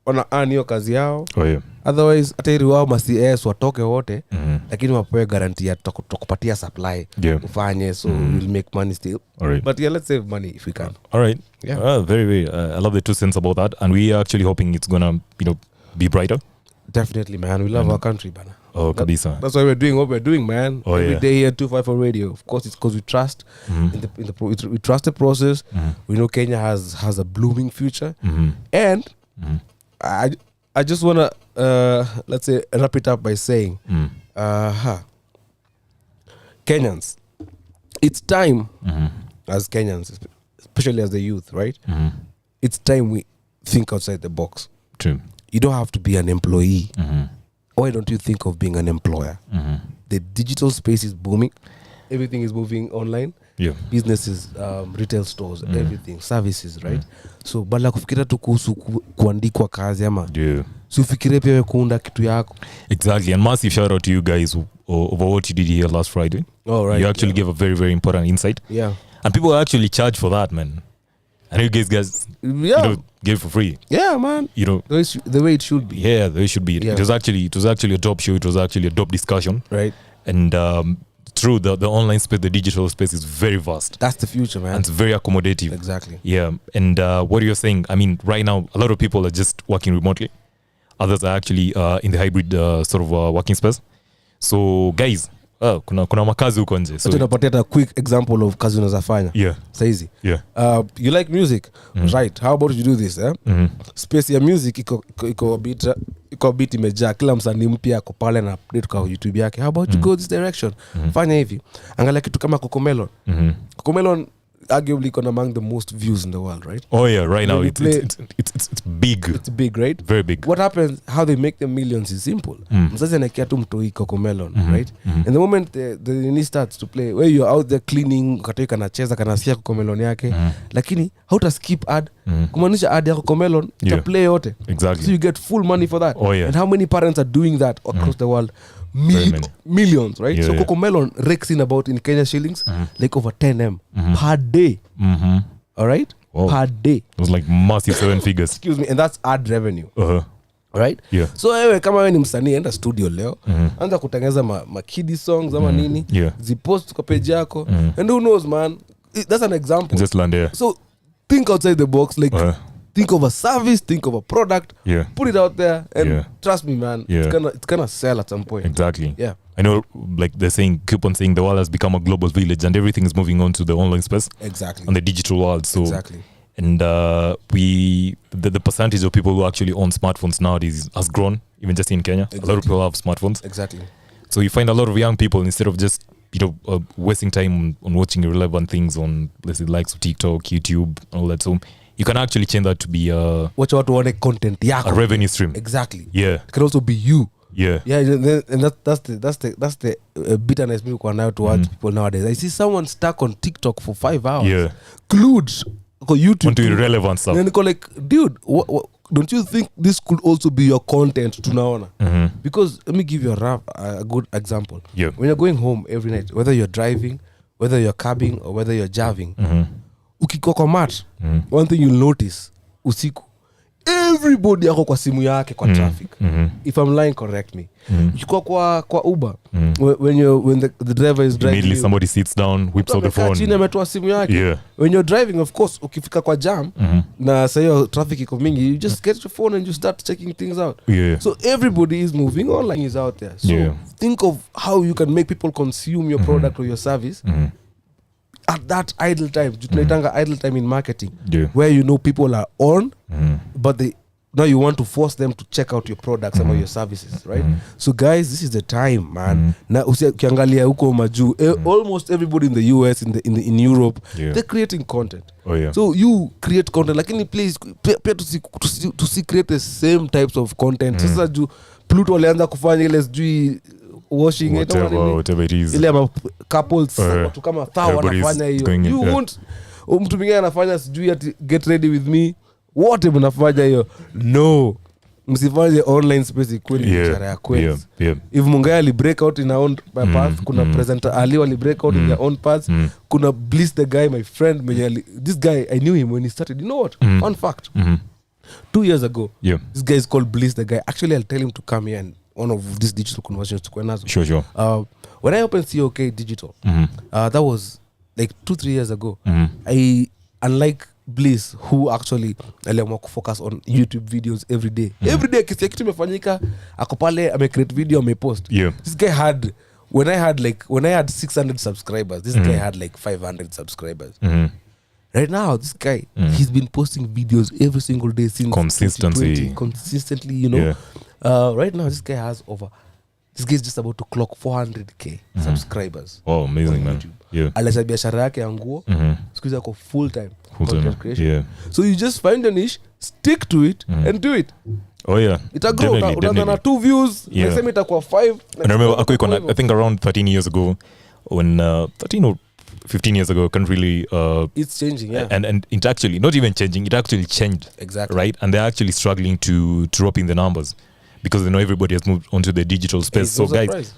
wana earn hiyo kazi yao. Oh, yeah. Otherwise atari wao ma-CS watoke wote, lakini wapewe guarantee ya tukupatia supply. Yeah. Ufanye, so we'll make money still. All right. But yeah, let's save money if we can. All right. Yeah. Very. I love the 2 cents about that, and we are actually hoping it's gonna, be brighter. Definitely, man. We love our country, bana. Oh, kabisa. That's why we're doing what we're doing, man. Oh, Every yeah. day here, 254 Radio. Of course, it's because we trust we trust the process. We know Kenya has a blooming future, and I just wanna let's say wrap it up by saying, Kenyans, it's time as Kenyans, especially as the youth, right? It's time we think outside the box. True. You don't have to be an employee. Why don't you think of being an employer? The digital space is booming. Everything is moving online. Yeah. Businesses, retail stores, everything, services, right? So badala kufikiria tu kuhusu kuandikwa kazi ama. Yeah. So ufikirie pia kuunda kitu yako. Exactly. And massive shout out to you guys over what you did here last Friday. Oh, right. You actually gave a very, very important insight. Yeah. And people actually charge for that, man. And you guys gave for free. Yeah, man. The way it should be. Yeah, the way it should be. Yeah. It was actually a dope show. It was actually a dope discussion. Right. And through the online space, the digital space is very vast. That's the future, man. And it's very accommodative. Exactly. Yeah. And what you're saying, I mean, right now, a lot of people are just working remotely. Others are actually in the hybrid sort of working space. So, guys, kuna makazi huko nje. So tunapatia a quick example of kazi unazafanya. Yeah. Saizi. Yeah. You like music? Right. How about you do this, Space ya music iko bit imejaa. Kila msanii mpya ako pale na update kwa YouTube yake. How about you go this direction? Fanya hivi. Angalia kitu kama Cocomelon. Cocomelon arguably among the most views in the world, right? Oh yeah, right now it's big. It's big, right? Very big. What happens, how they make the millions is simple. Mzazi anakia tu mtoi Cocomelon, right? And the moment the nini starts to play, where you're out there cleaning, katoi kanacheza kanasikia Cocomelon yake, lakini hauta skip ad, kumaanisha ad ya Cocomelon ita play yote. Exactly. So you get full money for that. Oh yeah. And how many parents are doing that across the world? Millions, right? Yeah, so Cocomelon rakes in about in Kenya shillings like over 10M per day. All right? Wow. Per day. It was like massive 7 figures. Excuse me, and that's ad revenue. right? Yeah. So wewe kama wewe ni msanii, enda studio leo, anza kutengeneza ma kiddie songs ama nini, zipost kwa page yako, and who knows man, that's an example. Just land there. So think outside the box, like think of a service, think of a product, put it out there, and trust me man, it's gonna sell at some point. Exactly. Yeah. I know, like they're saying, keep on saying the world has become a global village and everything is moving on to the online space. Exactly. And the digital world. So exactly. And the percentage of people who actually own smartphones nowadays has grown, even just in Kenya. Exactly. A lot of people have smartphones. Exactly. So you find a lot of young people, instead of just wasting time on watching irrelevant things on, let's say, likes of TikTok, YouTube, all that. So you can actually change that to be watch out to content yako. A revenue stream. Exactly. Yeah. It can also be you. Yeah. Yeah, and that's the bitterness me nayo towards people nowadays. I see someone stuck on TikTok for 5 hours. Yeah. Glued on YouTube. Onto irrelevant stuff. And they go like, dude, what, don't you think this could also be your content tunaona? Because let me give you a good example. Yeah. When you're going home every night, whether you're driving, whether you're cabbing, or whether you're javing, ukikuwa kwa mat, one thing you'll notice usiku, everybody yako kwa simu yake kwa traffic. If I'm lying, correct me. Ukikuwa kwa Uber, when the driver is driving, immediately somebody sits down, whips out the phone. Chini ametoa simu yake. Yeah. When you're driving, of course, ukifika kwa jam, na sayo traffic iko mingi, you just get your phone and you start checking things out. Yeah. So everybody is moving online, is out there. So think of how you can make people consume your product or your service at that idle time. Tunaitanga idle time in marketing, where you know people are on, but now you want to force them to check out your products or your services, right? So guys, this is the time, man. Na ukiangalia huko majuu, almost everybody in the US, in Europe, they're creating content. Oh yeah. So you create content, lakini please pia to create the same types of content. Sasa juu Pluto walianza kufanya ile sijui washing whatever it is, ile ama couples watu kama thao wanafanya hiyo. You won't mtu mwingine anafanya sijui ati get ready with me, wote mnafanya hiyo. No, msifanye online space kweli biashara ya kweli. If Mungai ali break out in our own path, kuna presenter Ali wali break out in their own paths, kuna Bliss the guy, my friend mwenye this guy I knew him when he started. You know what? Fun fact. 2 years ago, this guy is called Bliss the guy. Actually, I'll tell him to come here and one of these digital conversations to Kwenazo. Sure. When I opened COK Digital, that was like 2-3 years ago. I, unlike Bliss, who actually aliamua kufocus on YouTube videos every day. Every day kisia kitu imefanyika, ako pale ame create video, ame post. This guy had, when I had 600 subscribers, this guy had like 500 subscribers. Right now, this guy, he's been posting videos every single day since consistently, you know. Right now, this guy has this guy is just about to clock 400k subscribers. Oh, amazing, man. Yeah. Alisa biashara yake ya nguo, siku hizi ako full time content creation. Yeah. So you just find a niche, stick to it, and do it. Oh yeah. Itagrow. Unaanza na 2 views, next time itakuwa 5. I remember I think around 13 years ago, when 13 or 15 years ago, can't really it's changing, yeah. And it actually not even changing, it actually changed. Exactly. Right? And they're actually struggling to drop in the numbers because they know everybody has moved onto the digital space. So guys,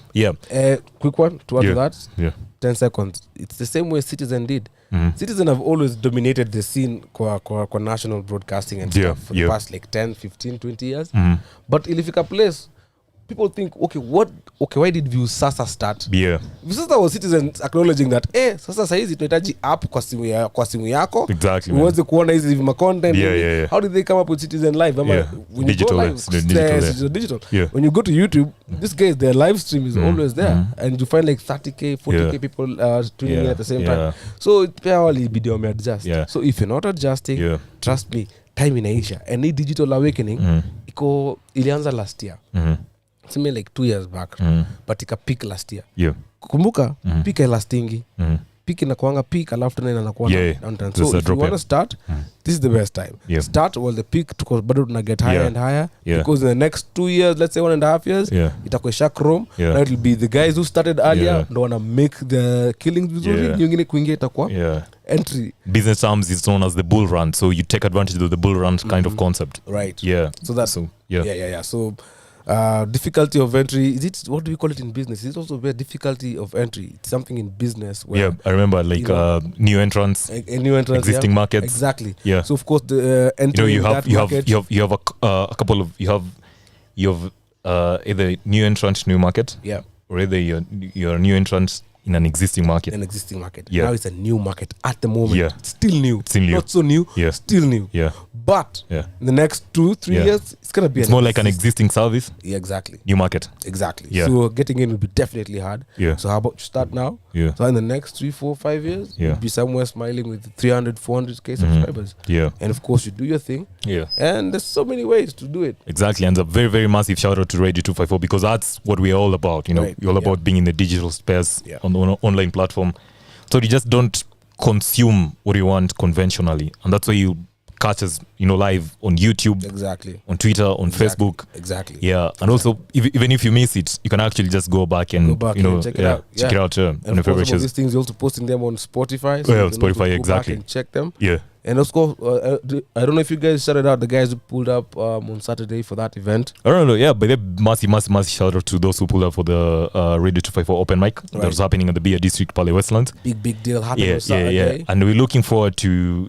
quick one to add to that. Yeah. 10 seconds. It's the same way Citizen did. Citizen have always dominated the scene kwa national broadcasting and stuff for the past like 10, 15, 20 years. But ilifika place, people think, why did Viusasa start? Yeah. Viusasa was Citizens acknowledging that, sasa saizi tunahitaji app kwa simu yako. Exactly. Uweze kuona hizi content. Yeah. How did they come up with Citizen Live? When Digital, you go digital. Yeah. When you go to YouTube, this guys, their live stream is always there. And you find like 30k, 40k people tuning in at the same time. So it purely video adjust. So if you're not adjusting, trust me, time inaisha. And hii digital awakening, ilianza last year. Sime like 2 years back, but ika peak last year. Kumbuka, peak lastingi. Peak inakuanga peak, alafu tena inakuwa downturn. So if you want to start, this is the best time. Start while the peak, bado tuna get higher and higher. Because in the next 2 years, let's say 1.5 years, itakuwa chrome. Now it will be the guys who started earlier, don't want to make the killings vizuri. Nyingine kuingia itakuwa entry. Business terms is known as the bull run. So you take advantage of the bull run kind of concept. Right. Yeah. So that's So difficulty of entry, is it, what do we call it in business? It's also a difficulty of entry. It's something in business where I remember like new entrants, existing markets. Exactly. Yeah. So of course the entry you have a couple of you've either new entrant, new market, or either you're a new entrant in an existing market. Now it's a new market at the moment. It's still new. Not so new. Still new. But in the next 2-3 years, it's gonna be. It's more like an existing service. Yeah, exactly. New market. Exactly. So getting in will be definitely hard. So how about you start now? So in the next 3, 4, 5 years, you'll be somewhere smiling with 300, 400k subscribers. And of course, you do your thing. And there's so many ways to do it. Exactly. And a very, very massive shout out to Radio 254 because that's what we're all about. You know, you're all about being in the digital space on the online platform. So you just don't consume what you want conventionally, and that's why you catch us, live on YouTube, on Twitter, on Facebook, and also even if you miss it, you can actually just go back and check it out. Check it out. And of course, these things you're also posting them on Spotify. So Spotify, exactly. And check them. And of course, I don't know if you guys shouted out the guys who pulled up on Saturday for that event. I don't know, but a massive shout out to those who pulled up for the Radio 254 open mic that was happening at the Beer District, Pale Westlands. Big deal happening on Saturday. And we're looking forward to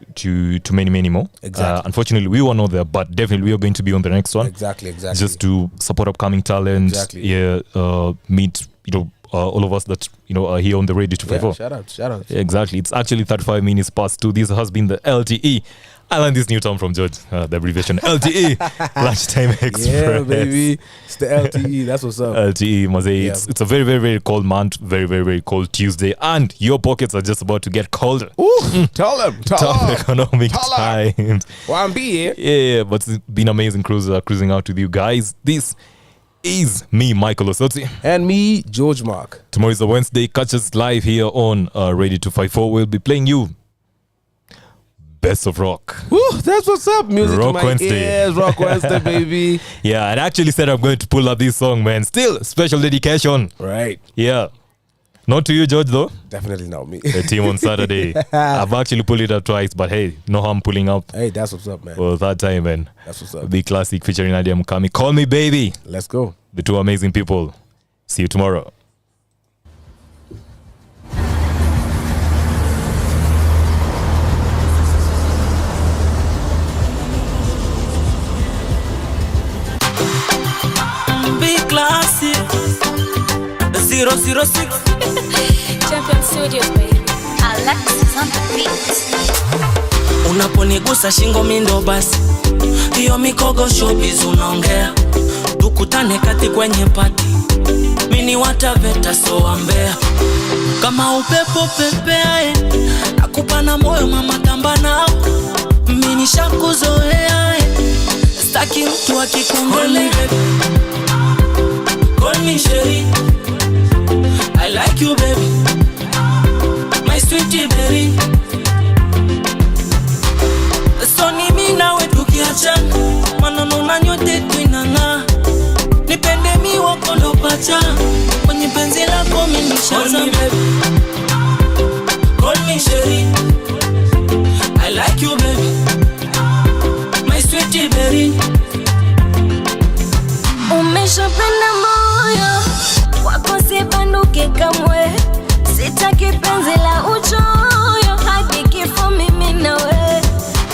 many more. Unfortunately, we were not there, but definitely we are going to be on the next one. Exactly. Just to support upcoming talent. Meet all of us that are here on the Radio 254. Shout out. Exactly. It's actually 35 minutes past 2. This has been the LTE. I learned this new term from George, the abbreviation LTE, Lunchtime Express. Yeah, baby. It's the LTE. That's what's up. LTE, Mosaic. It's a very, very, very cold month. Very, very, very cold Tuesday. And your pockets are just about to get colder. Ooh, tell them. Tough economic times. Well, yeah, but it's been amazing cruising out with you guys. This is me, Michael Osotsi. And me, George Mark. Tomorrow is a Wednesday. Catch us live here on Radio 254. We'll be playing you Best of Rock. Woo, that's what's up. Music Rock to my Wednesday. ears. Rock Wednesday, baby. Yeah, I actually said I'm going to pull up this song, man. Still, special dedication. Right. Yeah. Not to you, George, though. Definitely not me. The team on Saturday. I've actually pulled it up twice, but hey, no harm pulling up. Hey, that's what's up, man. Well, that time, man. That's what's up. Big classic featuring Nadia Mukami. Call Me Baby. Let's go. The two amazing people. See you tomorrow. Big classic. 006 Champion Studios, baby. Alexis on the beat. Unaponigusa shingo mindo basi, hiyo mikogo showbiz unaongea. Tukutane kati kwenye pati, mini wataveta so wambea. Kama upepo pepeae, nakupa na moyo mama tamba nao. Mini shakuzoea, staki mtu akikungole. Call me Sherry, I like you baby, my sweetie berry. So ni mimi nawe tukiachana, maneno na nyote tuinanga. Nipende mi wako ndo pacha, kwenye penzi lako mimi nishaza. Call me Sherry, I like you baby, my sweetie berry. Umeshapenda moyo wako sibanduke kamwe, sitaki penzi la uchoyo hadi kifo mimi nawe.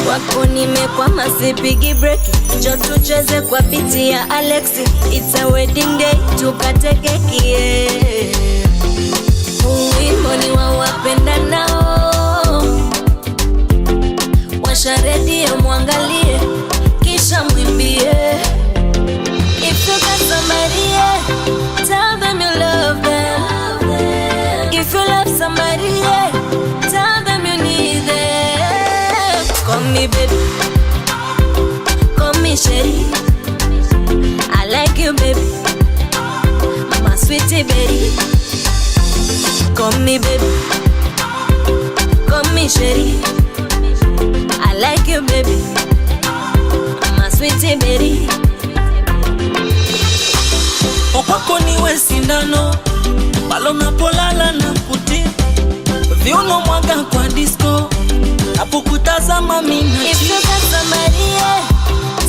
Wako nimekwama sipigi break, njoo tucheze kwa biti ya Alexi. It's a wedding day, tukate keki yeah. Wimbo ni wa wapenda nao, washa redio muangalie, kisha mwimbie. If you got somebody, tell them you love them. If you love somebody, tell them you need them. Call me baby, call me Sherry, I like you baby, my sweetie baby. Call me baby, call me Sherry, I like you baby, my sweetie baby. Opako niwe sindano, palo napolala na puti, viuno mwaga kwa disco, napokutazama mimi. If you got somebody,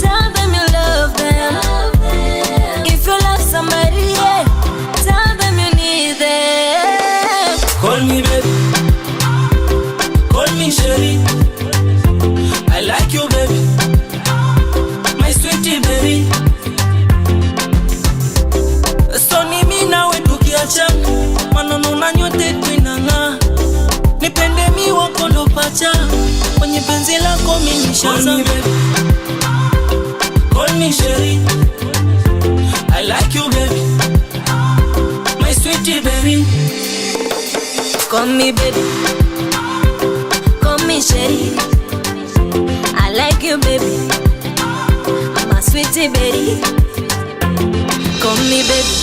tell them you love them. If you love somebody, tell them you need them. Call me baby, call me Sherry, I like you baby, my sweetie berry. Call me baby, call me Sherry. I like you baby, my sweetie baby. Call me baby, call me Sherry. I like you baby, my sweetie baby. Call me baby,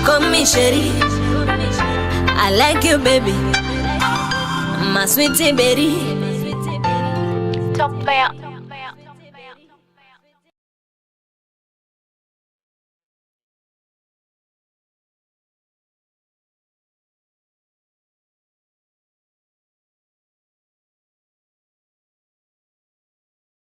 call me Sherry. I like you baby, my sweetie baby. Top player.